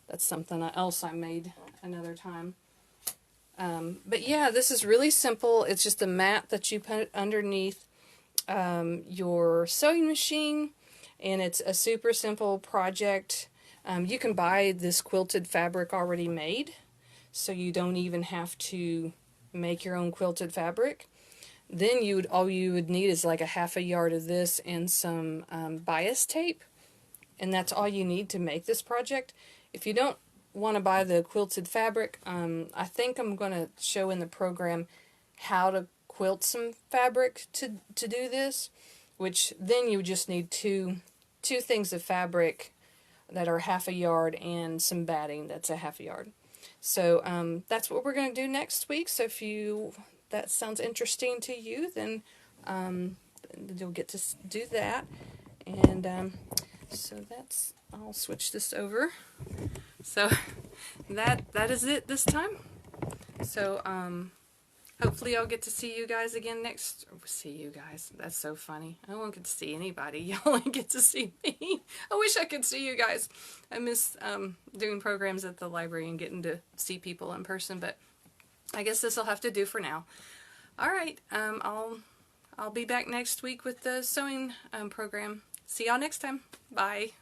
That's something else I made another time. But yeah, this is really simple. It's just a mat that you put underneath your sewing machine, and it's a super simple project. You can buy this quilted fabric already made, so you don't even have to make your own quilted fabric. Then all you would need is like a half a yard of this and some bias tape, and that's all you need to make this project. If you don't want to buy the quilted fabric, I think I'm going to show in the program how to quilt some fabric to do this, which then you just need two things of fabric that are half a yard and some batting that's a half a yard. So that's what we're going to do next week. So if that sounds interesting to you, then you'll get to do that. And so I'll switch this over. So that is it this time. So hopefully I'll get to see you guys again next. See you guys. That's so funny. I won't get to see anybody. You only get to see me. I wish I could see you guys. I miss doing programs at the library and getting to see people in person, but I guess this will have to do for now. All right. I'll be back next week with the sewing program. See y'all next time. Bye.